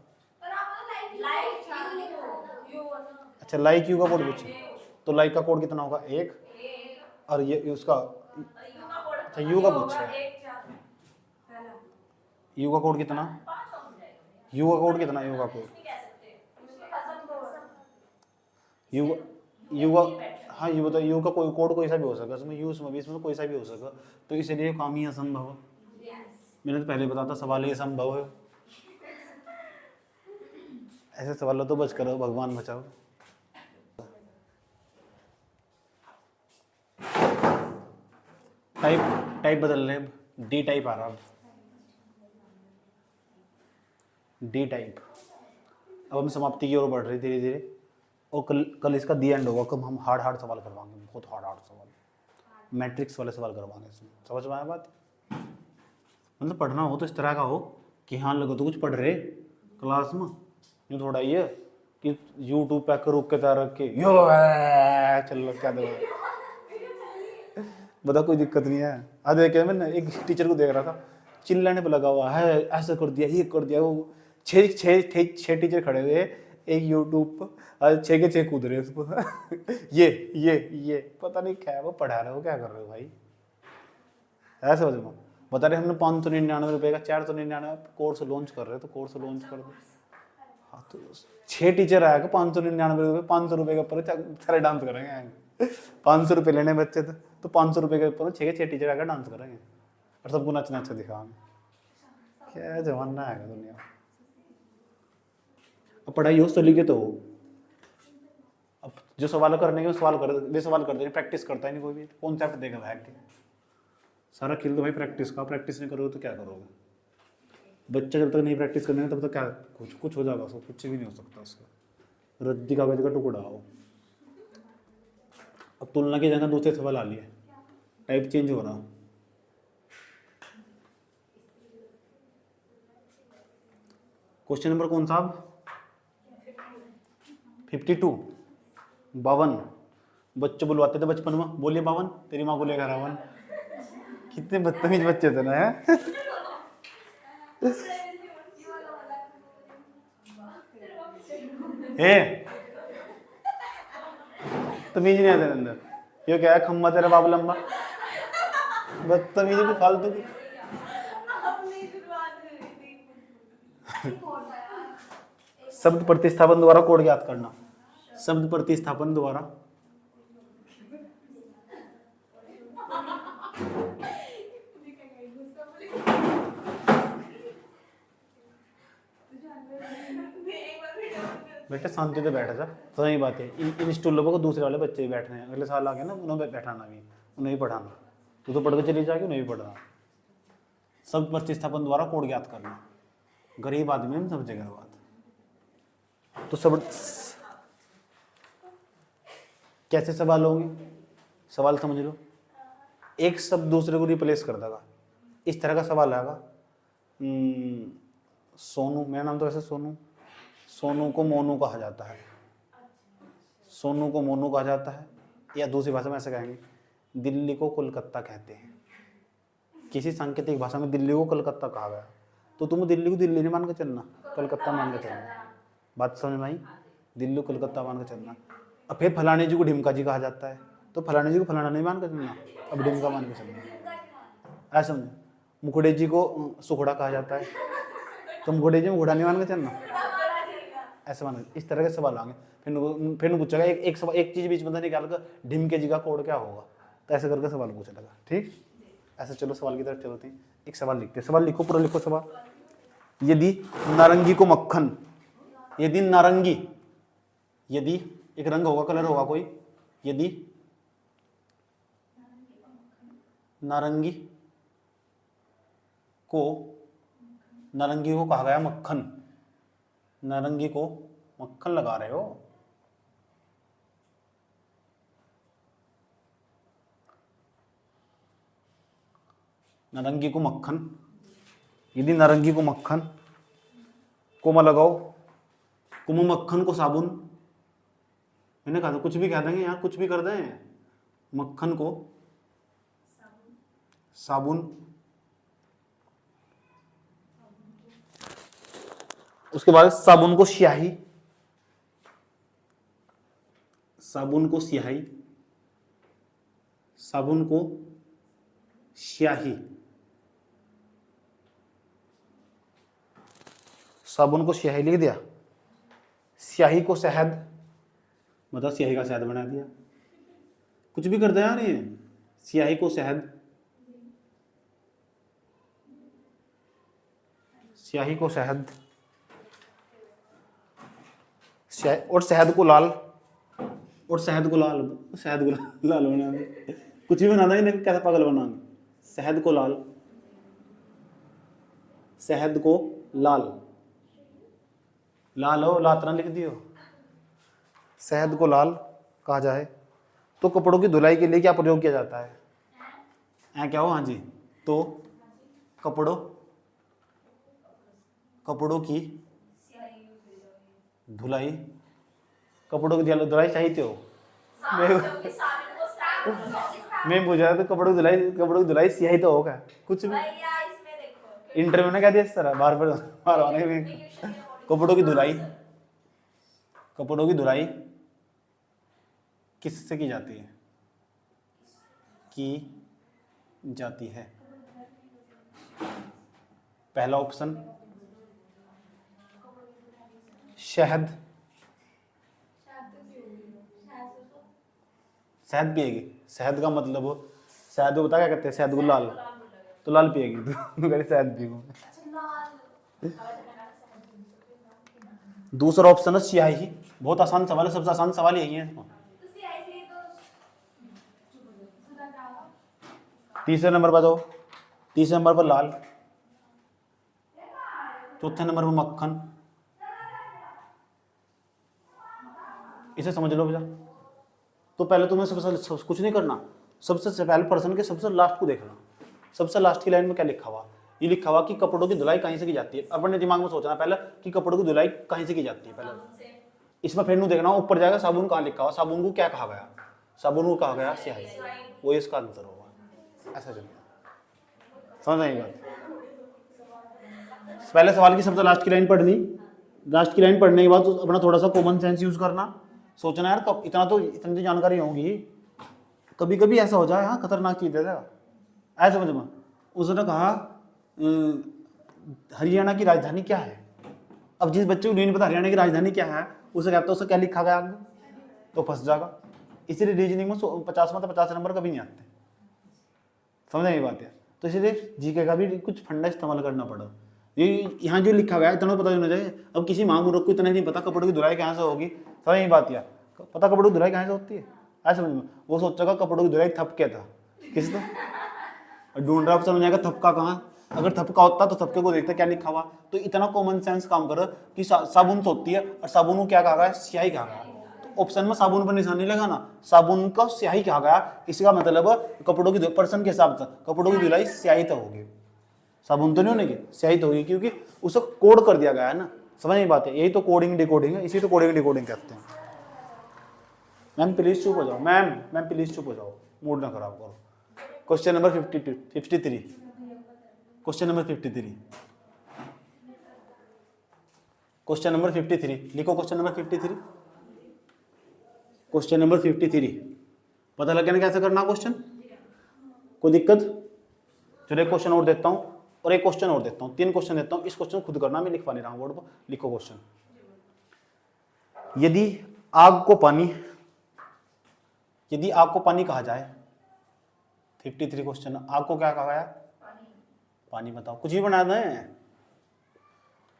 अच्छा, लाइक यू का कोड पूछे तो लाइक का कोड कितना होगा? 1 और ये उसका, अच्छा यू का पूछे, यू का कोड कितना? यू का कोड कितना? यू का कोड यू का, हाँ यू बताओ, यू का कोई कोड कोई सा भी हो सकता है, इसमें यू इसमें कोई सा भी हो सकता, तो इसलिए काम ही असंभव। मैंने तो पहले बताया था सवाल ये संभव है। ऐसे सवालों तो बच करो, भगवान बचाओ। टाइप बदल रहे हैं, डी टाइप आ रहा, डी टाइप। अब हम समाप्ति की ओर बढ़ रहे धीरे धीरे, और कल इसका दी एंड होगा। कब हम हार्ड सवाल करवाएंगे, बहुत हार्ड सवाल, मैट्रिक्स वाले सवाल करवाएंगे इसमें। समझ में आया बात? मतलब पढ़ना हो तो इस तरह का हो कि हाँ लगे तो कुछ पढ़ रहे क्लास में, यूँ थोड़ा ये कि यूट्यूब पे कर रुक के तार रख के यो चल लग क्या दे। बता कोई दिक्कत नहीं है। आज देखे मैंने एक टीचर को देख रहा था, चिल्लाने पे लगा हुआ है, ऐसा कर दिया, ये कर दिया, वो छः टीचर खड़े हुए एक यूट्यूब पर, 6 के 6 कूद रहे उसको। ये पता नहीं क्या है, वो पढ़ा रहे हो क्या कर रहे हो भाई? ऐसा समझ में बता रहे हमने 599 रुपये का 499 कोर्स लॉन्च कर रहे हैं, तो कोर्स लॉन्च कर दो। हाँ तो 6 टीचर आएगा, 599 रुपये, 500 रुपये के ऊपर सारे डांस करेंगे। 500 रुपये लेने बच्चे तो 500 रुपये के ऊपर 6 के 6 टीचर आकर डांस करेंगे और सबको नचना अच्छा दिखाएंगे। क्या जमाना है दुनिया। अब पढ़ाई हो तरीके तो हो, अब जो सवाल करने के सवाल कर देंगे, प्रैक्टिस करता ही नहीं कोई भी, कॉन्सेप्ट देगा भाई के सारा खेल तो भाई प्रैक्टिस का। प्रैक्टिस नहीं करोगे तो क्या करोगे? बच्चा जब तक नहीं प्रैक्टिस करेंगे तब तक क्या कुछ हो जाएगा उसको? कुछ भी नहीं हो सकता उसका, रद्दी कागज का टुकड़ा हो। अब तुलना की जगह दूसरे सवाल आ लिए, टाइप चेंज हो रहा। क्वेश्चन नंबर कौन सा? 52 52। बच्चों बुलवाते थे बचपन में, बोलिए 52, तेरी माँ बोलेगा 52। कितने बदतमीज बच्चे थे ना है। तमीज नहीं आते अंदर, ये क्या है खम्मा तेरा बाप लंबा, बदतमीजी को फालतू की। शब्द प्रतिस्थापन द्वारा कोड ज्ञात करना, शब्द प्रतिस्थापन द्वारा। बेटा शांति से बैठा था, सही बात है। इन स्टूलों को दूसरे वाले बच्चे भी बैठने हैं, अगले साल आ गए ना, उन्हें बैठाना भी, उन्हें भी पढ़ाना। तू तो पढ़ के चली जाएगी, उन्हें भी पढ़ाना। शब्द प्रतिस्थापन द्वारा कोड ज्ञात करना, गरीब आदमी में सब जगह बात। तो सब कैसे सवाल होंगे? सवाल समझ लो, एक शब्द दूसरे को रिप्लेस कर देगा, इस तरह का सवाल आएगा। सोनू, मेरा नाम तो वैसे सोनू, सोनू को मोनू कहा जाता है, सोनू को मोनू कहा जाता है। या दूसरी भाषा में ऐसे कहेंगे, दिल्ली को कोलकाता कहते हैं। किसी सांकेतिक भाषा में दिल्ली को कलकत्ता कहा गया, तो तुम दिल्ली को दिल्ली नहीं मान के चलना, कलकत्ता मान के चलना। बात समझ में आई? दिल्ली को कलकत्ता मान के चलना। अब फिर फलाने जी को ढिमका जी कहा जाता है, तो फलाने जी को फलाना नहीं मान के चलना, अब ढिमका मान के चलना। ऐसा समझे? मुखड़े जी को सुखड़ा कहा जाता है, तो मुखड़े जी मुखड़ा नहीं मान के चलना, ऐसे मान। इस तरह के सवाल आएंगे। फिर पूछेगा एक चीज बीच में निकाल कर, ढिमके जी का कोड क्या होगा, तो ऐसे करके सवाल पूछेगा। ठीक, ऐसे चलो सवाल की तरफ चलते हैं। एक सवाल लिखते हैं, सवाल लिखो, पूरा लिखो सवाल। यदि नारंगी को मक्खन, यदि नारंगी, यदि एक रंग होगा, कलर होगा कोई, यदि नारंगी को, नारंगी को कहा गया मक्खन, नारंगी को मक्खन लगा रहे हो, नारंगी को मक्खन, यदि नारंगी को मक्खन, कोमा लगाओ, कुम मक्खन को साबुन, मैंने कहा था कुछ भी कह देंगे यहाँ, कुछ भी कर दें, मक्खन को साबुन, उसके बाद साबुन को स्याही, साबुन को स्याही, साबुन को स्याही, साबुन को स्याही लिख दिया, स्याही को शहद, मतलब स्याही का शहद बना दिया, कुछ भी कर दिया यार ये, स्याही को शहद, स्याही को शहद, और शहद को लाल, और शहद को लाल, शहद को लाल बना दे, कुछ भी बना देंगे, कैसे पागल बनाएंगे, शहद को लाल, शहद को लाल, लाल हो लातना लिख दियो, शहद को लाल कहा जाए तो कपड़ों की धुलाई के लिए क्या प्रयोग किया जाता है? क्या हो? हाँ जी, तो कपड़ों की धुलाई, कपड़ों की धुलाई चाहिए हो, मैं पूछ रहा था तो कपड़ों की धुलाई स्याही तो होगा, कुछ भी इंटरव्यू ने कह दिया इस तरह, बार आने में कपड़ों की धुलाई, कपड़ों की धुलाई किससे की जाती है? की जाती है, पहला ऑप्शन शहद, शहद पिएगी, शहद का मतलब शहद को बता क्या कहते हैं, शहद को लाल, तो लाल पिएगी, तो कह शहद पिएगू। दूसरा ऑप्शन है स्याही, बहुत आसान सवाल है, सबसे आसान सवाल यही है। तीसरे नंबर पर जाओ, तीसरे नंबर पर लाल, चौथे नंबर पर मक्खन, इसे समझ लो बेटा। तो पहले तुम्हें सबसे कुछ नहीं करना, सबसे पहले पर्सन के सबसे लास्ट को देखना, सबसे लास्ट की लाइन में क्या लिखा हुआ, ये लिखा हुआ कि कपड़ों की धुलाई कहीं से की जाती है। अपने दिमाग में सोचना पहले कि कपड़ों की धुलाई कहीं से की जाती है पहले, इसमें फिर नहीं देखना ऊपर जाएगा साबुन कहाँ लिखा हुआ, साबुन को क्या कहा गया, साबुन को कहा गया स्याही, वो इसका आंसर होगा। ऐसा चलिए, समझ आई बात। पहले सवाल की सबसे लास्ट की लाइन पढ़नी, लास्ट की लाइन पढ़ने के बाद तो अपना थोड़ा सा कॉमन सेंस यूज करना, सोचना यार कब इतनी जानकारी होगी, कभी कभी ऐसा हो जाए, हाँ खतरनाक चीज है ऐसा समझ में। उसने कहा हरियाणा की राजधानी क्या है, अब जिस बच्चे को नहीं पता हरियाणा की राजधानी क्या है, उसे कहता है उसे क्या लिखा गया आगे, तो फंस जाएगा। इसीलिए रीजनिंग में 50 में 50 नंबर कभी नहीं आते, समझ नहीं बात है। तो इसलिए जीके का भी कुछ फंडा इस्तेमाल करना पड़ा, ये यहाँ जो लिखा गया इतना पता होना चाहिए। अब किसी महामूर्ख को इतना नहीं पता कपड़ों की धुलाई कहाँ से होगी, समझ नहीं बात यार, पता कपड़ों की धुलाई कहाँ से होती है ऐसा समझ में, वो सोचेगा कपड़ों की धुलाई थपके था किस तो ढूंढ रहा, समझ आएगा थपका कहाँ, अगर थपका होता तो थपके को देखते क्या लिखा हुआ। तो इतना कॉमन सेंस काम करो कि साबुन तो होती है और साबुन को क्या कहा गया, स्याही कहा गया, तो ऑप्शन में साबुन पर निशान नहीं लगाना, साबुन का स्याही कहा गया, इसका मतलब कपड़ों की पर्सन के हिसाब से कपड़ों की धुलाई स्याही तो होगी, साबुन तो नहीं होने की, स्याही तो होगी, क्योंकि उसे कोड कर दिया गया है ना, समझ नहीं बात है, यही तो कोडिंग डिकोडिंग है, इसी तो कोडिंग डिकोडिंग कहते हैं। मैम प्लीज चुप हो जाओ, मैम प्लीज चुप हो जाओ, मूड ना खराब करो। Question number 53, question number 53, question number 53 लिखो, क्वेश्चन नंबर 53, क्वेश्चन नंबर 53 पता लग गया ना कैसे करना क्वेश्चन, कोई दिक्कत? चलो एक क्वेश्चन और देता हूं और एक क्वेश्चन और देता हूं, 3 क्वेश्चन देता हूं, इस क्वेश्चन खुद करना, मैं लिखवा नहीं रहा हूं बोर्ड पर, लिखो क्वेश्चन। यदि आग को पानी कहा जाए, 53 क्वेश्चन, आग को क्या कहा गया, पानी बताओ, कुछ भी बना दें,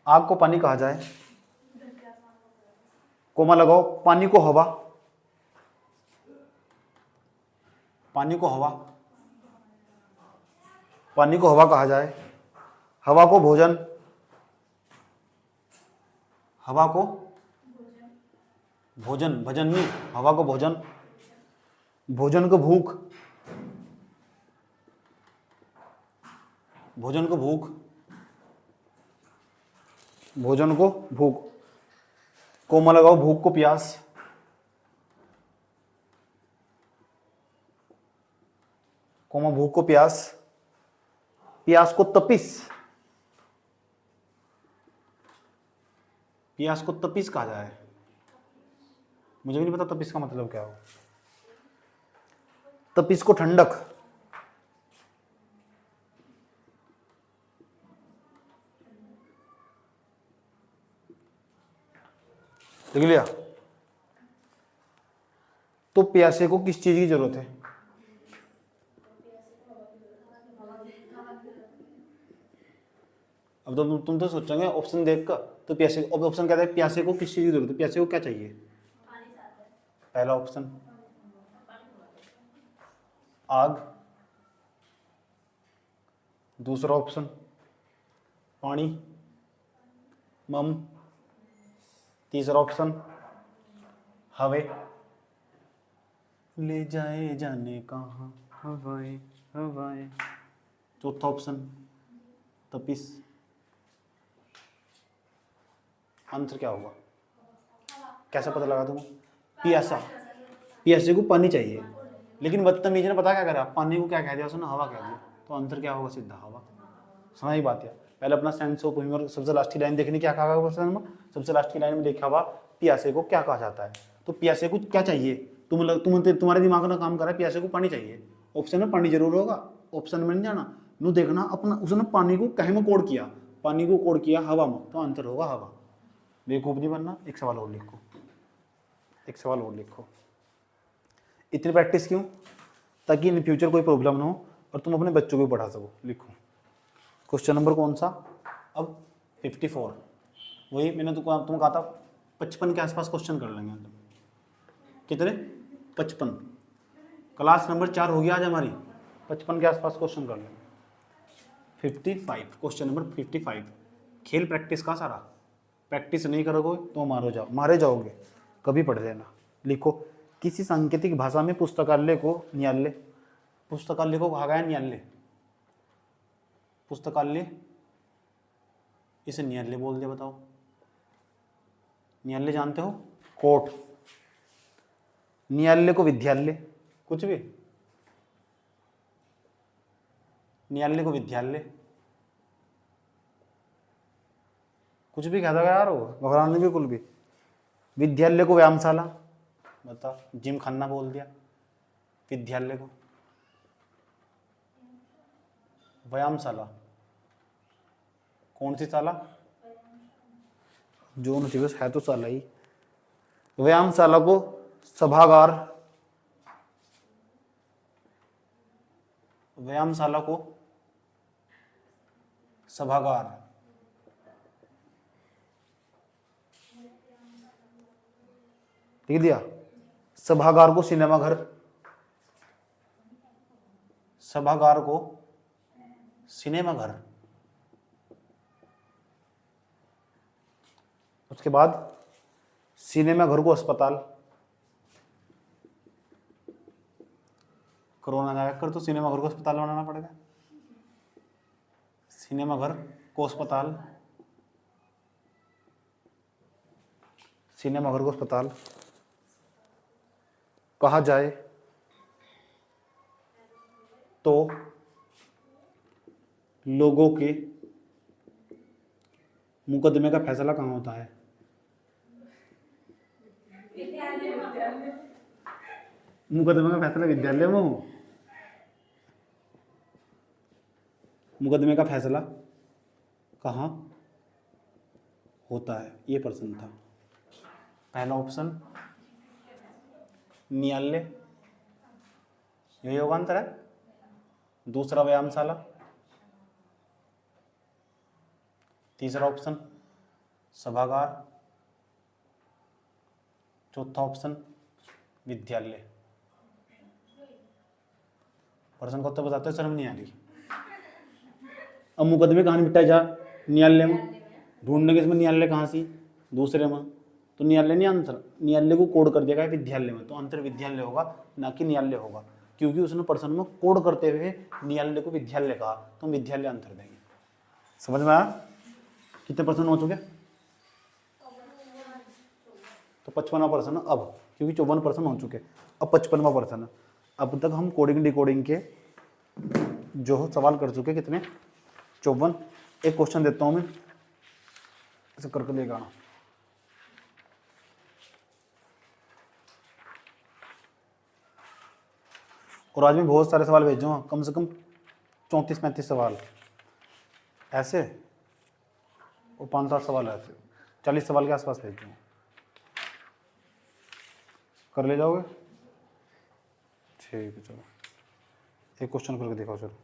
आग को पानी कहा जाए, कोमा लगाओ, पानी को हवा, पानी को हवा, पानी को हवा कहा जाए, हवा को भोजन, हवा को भोजन, भजन नहीं, हवा को भोजन, भोजन को भूख, भोजन को भूख, भोजन को भूख, कोमा लगाओ, भूख को प्यास, कोमा भूख को प्यास, प्यास को तपिस, प्यास को तपिस कहा जाए, मुझे भी नहीं पता तपिस का मतलब क्या हो, तपिस को ठंडक, देख लिया। तो प्यासे को किस चीज की जरूरत है? अब तो तुम तो सोचोगे ऑप्शन देखकर, तो प्यासे, ऑप्शन कहता है प्यासे को किस चीज की जरूरत है, प्यासे को क्या चाहिए? पहला ऑप्शन आग, दूसरा ऑप्शन पानी, मम, तीसरा ऑप्शन हवे, ले जाए जाने कहाँ हवाएं हवाएं, चौथा ऑप्शन तपिस। आंसर क्या होगा? कैसे पता लगा तुम? प्यासा, प्यासे को पानी चाहिए, लेकिन बदतमीज ने पता क्या करा, पानी को क्या कह दिया उसने? हवा कह दिया। तो आंसर क्या होगा? सीधा हवा। समझ ही बात है। पहले अपना सेंस ऑफ ह्यूमर, सबसे लास्ट की लाइन देखनी, क्या कहा क्वेश्चन में? सबसे लास्ट की लाइन में लिखा हुआ प्यासे को क्या कहा जाता है। तो प्यासे को क्या चाहिए? तुम्हारे दिमाग में काम कर रहा है, प्यासे को पानी चाहिए। ऑप्शन में पानी जरूर होगा, ऑप्शन में नहीं जाना, नू देखना अपना। उसने पानी को कहे में कोड किया, पानी को कोड किया हवा में, तो आंसर होगा हवा। बेवकूफ नहीं बनना। एक सवाल और लिखो, एक सवाल और लिखो। इतनी प्रैक्टिस क्यों? ताकि इन फ्यूचर कोई प्रॉब्लम ना हो और तुम अपने बच्चों को भी पढ़ा सको। लिखो क्वेश्चन नंबर कौन सा? अब 54। वही मैंने तुम कहा था 55 के आसपास क्वेश्चन कर लेंगे। कितने? 55। क्लास नंबर 4 हो गया आज हमारी। 55 के आसपास क्वेश्चन कर लेंगे। 55, क्वेश्चन नंबर 55। खेल प्रैक्टिस का सारा। प्रैक्टिस नहीं करोगे तो मारे जाओगे। कभी पढ़ लेना। लिखो, किसी सांकेतिक भाषा में पुस्तकालय को न्यायालय, पुस्तकालय को कहा गया न्यायालय। पुस्तकालय, इसे न्यायालय बोल दिया। बताओ, न्यायालय जानते हो? कोर्ट। न्यायालय को विद्यालय, कुछ भी। न्यायालय को विद्यालय, कुछ भी कह दोगे यार, वो घबराने बिल्कुल भी। विद्यालय को व्यायामशाला, बता, जिम खाना बोल दिया। विद्यालय को व्यायामशाला, कौन सी शाला? जो दिवस है तो शाला ही। व्यायामशाला को सभागार, व्यायामशाला को सभागार। लिख दिया। सभागार को सिनेमाघर, सभागार को सिनेमाघर। उसके बाद सिनेमाघर को अस्पताल। कोरोना ना कर तो सिनेमाघर को अस्पताल बनाना पड़ेगा। सिनेमाघर को अस्पताल, सिनेमाघर को अस्पताल कहा जाए तो लोगों के मुकदमे का फैसला कहाँ होता है? मुकदमे का फैसला विद्यालय में हो। मुकदमे का फैसला कहाँ होता है, ये प्रश्न था। पहला ऑप्शन न्यायालय, यही होगा आंसर है। दूसरा व्यायामशाला, तीसरा ऑप्शन सभागार, चौथा ऑप्शन विद्यालय। प्रश्न को तो बताते हो, शर्म नहीं आ रही। अब मुकदमे कहाँ निपटाए जा, न्यायालय में। ढूंढने के इसमें न्यायालय कहाँ सी, दूसरे में, तो न्यायालय नहीं आंसर, न्यायालय को कोड कर दिया गया विद्यालय में, तो आंसर विद्यालय होगा, ना कि न्यायालय होगा, क्योंकि उसने प्रश्न में कोड करते हुए न्यायालय को विद्यालय कहा, तो हम विद्यालय आंसर देंगे। समझ में आया? कितने परसेंट हो चुके? तो 55% अब, क्योंकि 54% हो चुके, अब 55%। अब तक हम कोडिंग डिकोडिंग के जो सवाल कर चुके, कितने? 54। एक क्वेश्चन देता हूं मैं, ऐसे करके लेगा आना। और आज मैं बहुत सारे सवाल भेजूंगा, कम से कम 34-35 सवाल ऐसे, और 5-7 सवाल ऐसे, 40 सवाल के आसपास भेजूंगा। कर ले जाओगे? ठीक है, चलो एक क्वेश्चन करके दिखाओ। चलो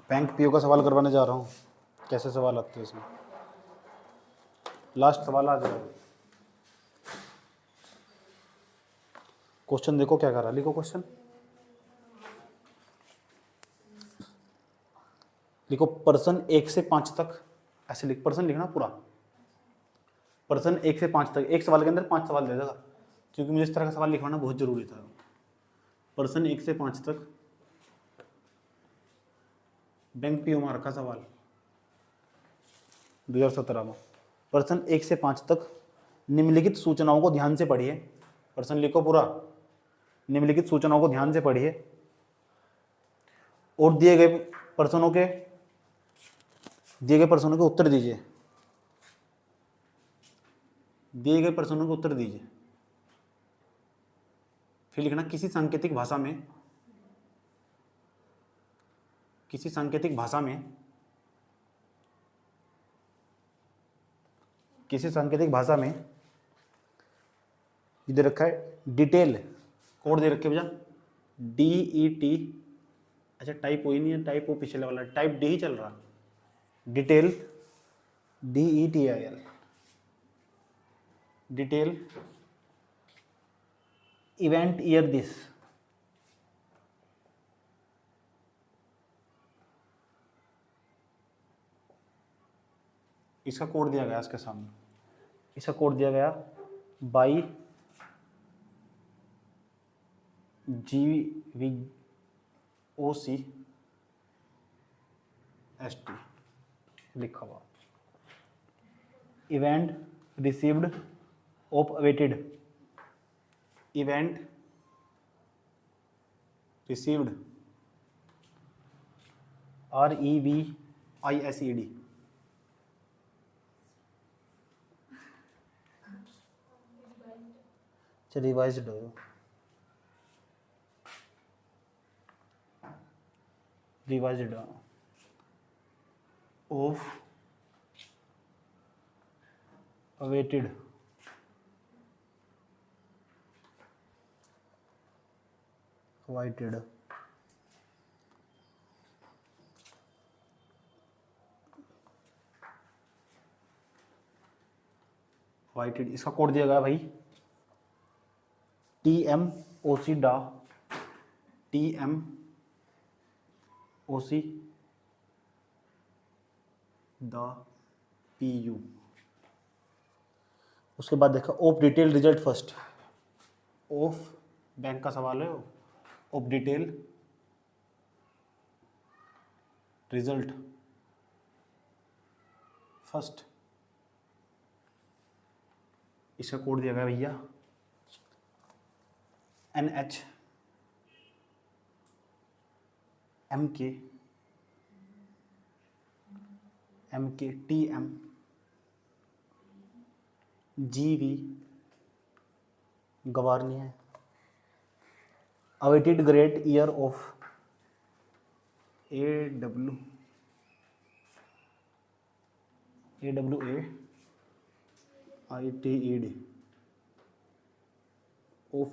बैंक पीओ का सवाल करवाने जा रहा हूँ, कैसे सवाल आते हैं इसमें। लास्ट सवाल आ जाएगा। क्वेश्चन देखो क्या कर रहा है, लिखो क्वेश्चन, लिखो पर्सन 1 से 5 तक, ऐसे लिख, पर्सन लिखना पूरा, पर्सन 1 से 5 तक, एक सवाल के अंदर 5 सवाल दे देगा, क्योंकि मुझे इस तरह का सवाल लिखवाना बहुत जरूरी था। पर्सन 1 से 5 तक, बैंक पीओ में रखा सवाल 2017 में। पर्सन 1 से 5 तक निम्नलिखित सूचनाओं को ध्यान से पढ़िए, पर्सन लिखो पूरा, निम्नलिखित सूचनाओं को ध्यान से पढ़िए और दिए गए पर्सनों के उत्तर दीजिए, दिए गए प्रश्नों के उत्तर दीजिए। फिर लिखना किसी सांकेतिक भाषा में, किसी सांकेतिक भाषा में, किसी सांकेतिक भाषा में, इधर रखा है डिटेल, कोड दे रखे भैया DET, अच्छा टाइप वो ही नहीं है, टाइप वो पिछले वाला, टाइप डी ही चल रहा, detail DETIL, detail event year this, इसका कोड दिया गया इसके सामने, इसका कोड दिया गया बाई GVOCST लिखा हुआ, event received of awaited, event received REVISED, revised हो, revised of awaited, awaited, awaited, इसका कोड दिया गया भाई TMOC डा, TMOC दा PU। उसके बाद देखा of detail result first, of bank का सवाल है, ऑफ डिटेल रिजल्ट फर्स्ट, इसका कोड दिया गया भैया NH MK MK TM GV गवार नहीं है। Awaited great year of AWA ITED of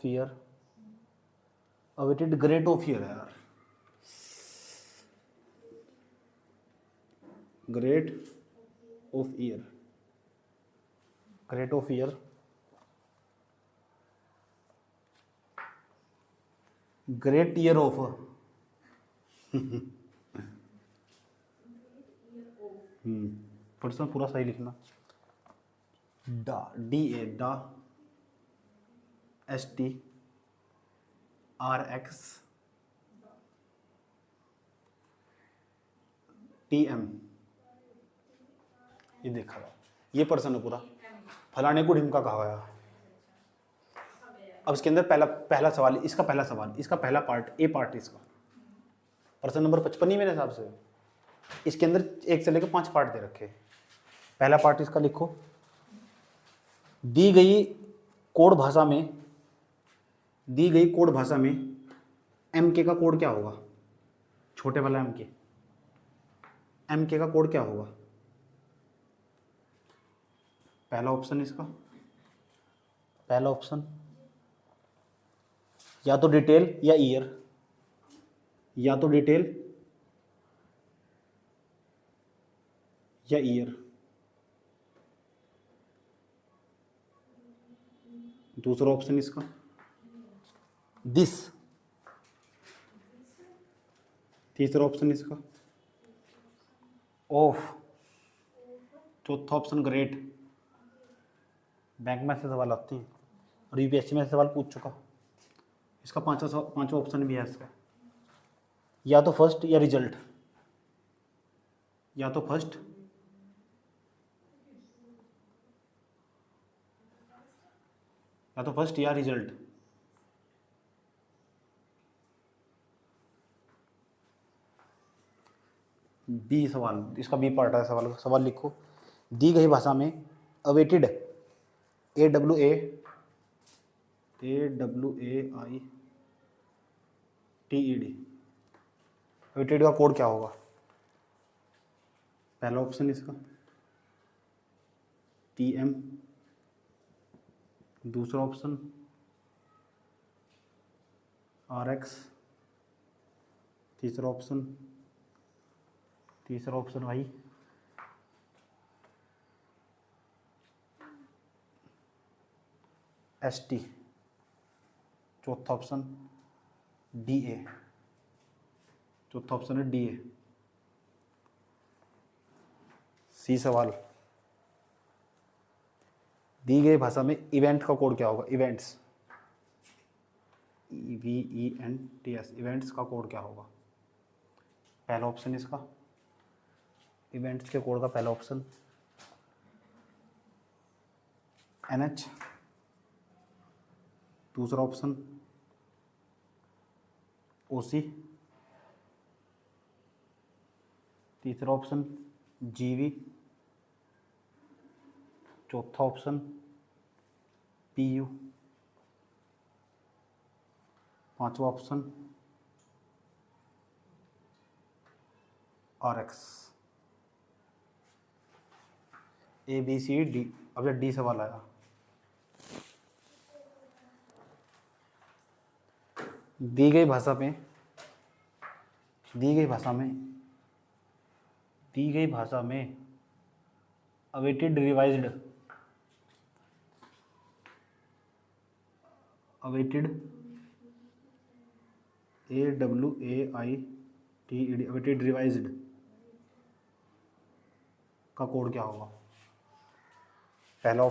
year awaited great of year है यार, great of year great year of person पूरा सही लिखना। डा DA डा STRX TM ये देखा हुआ, ये पर्सन है पूरा, फलाने को ढिमका कहा गया। अब इसके अंदर पहला सवाल, इसका पहला पार्ट, ए पार्ट इसका पर्सन नंबर 55 ही मेरे हिसाब से। इसके अंदर 1 से लेकर 5 पार्ट दे रखे। पहला पार्ट इसका लिखो, दी गई कोड भाषा में MK का कोड क्या होगा, छोटे वाला MK का कोड क्या होगा। पहला ऑप्शन इसका, पहला ऑप्शन या तो डिटेल या ईयर, या तो डिटेल या ईयर। दूसरा ऑप्शन इसका दिस, तीसरा ऑप्शन इसका ऑफ, चौथा ऑप्शन ग्रेट। बैंक में से सवाल आते हैं और UPSC में से सवाल पूछ चुका। इसका पांचवा ऑप्शन भी है इसका, या तो फर्स्ट या रिजल्ट, या तो फर्स्ट या रिजल्ट। बी सवाल, इसका बी पार्ट है सवाल लिखो, दी गई भाषा में अवेटेड AWAITED अवेटेड का कोड क्या होगा। पहला ऑप्शन इसका TM, दूसरा ऑप्शन RX, तीसरा ऑप्शन भाई ST, चौथा ऑप्शन DA, सी सवाल, दी गई भाषा में इवेंट का कोड क्या होगा, इवेंट्स EVENTS, इवेंट्स का कोड क्या होगा। पहला ऑप्शन इसका, इवेंट्स के कोड का पहला ऑप्शन NH, दूसरा ऑप्शन OC, तीसरा ऑप्शन GV, चौथा ऑप्शन PU, पांचवा ऑप्शन RX। ABCD, अब ये D सवाल आया, दी गई भाषा में awaited revised AWAITED awaited revised का कोड क्या होगा। पहला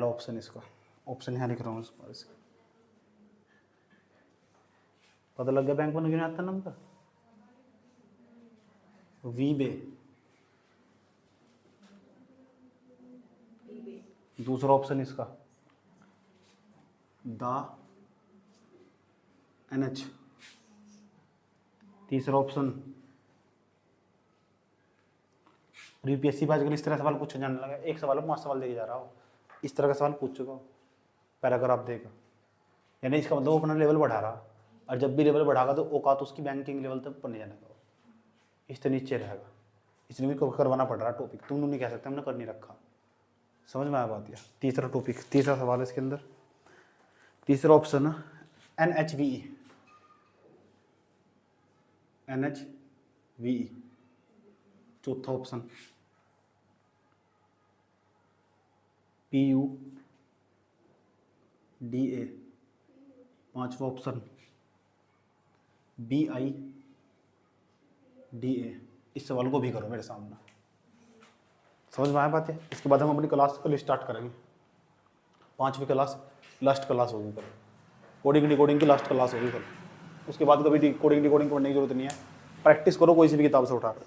ऑप्शन इसका, ऑप्शन यहाँ लिख रहा हूँ इसका, पता लग गया बैंक में क्यों नहीं आता नंबर। वीबे, दूसरा ऑप्शन इसका द NH। तीसरा ऑप्शन, यूपीएससी आज कल इस तरह सवाल पूछे जाने लगा, एक सवाल 5 सवाल देके जा रहा हो, इस तरह का सवाल पूछ चुका हो पैराग्राफ देकर, यानी इसका मतलब वो अपना लेवल बढ़ा रहा, और जब भी लेवल बढ़ागा तो औकात उसकी बैंकिंग लेवल तक ऊपर नहीं जाने का, इस तरह नीचे रहेगा, इसलिए भी करवाना पड़ रहा टॉपिक, तुम नहीं कह सकते हमने कर नहीं रखा। समझ में आया बात? या तीसरा टॉपिक, तीसरा सवाल है इसके अंदर, तीसरा ऑप्शन NHVE, NHVE। चौथा ऑप्शन PUDA। पांचवा ऑप्शन BIDA। इस सवाल को भी करो मेरे सामने। समझ में आया बात है? इसके बाद हम अपनी क्लास कल स्टार्ट करेंगे, 5वीं क्लास लास्ट क्लास होगी कल, कोडिंग डिकोडिंग की लास्ट क्लास होगी कल। उसके बाद कभी कोडिंग डिकोडिंग पढ़ने की जरूरत नहीं है, प्रैक्टिस करो कोई सी भी किताब से उठा कर।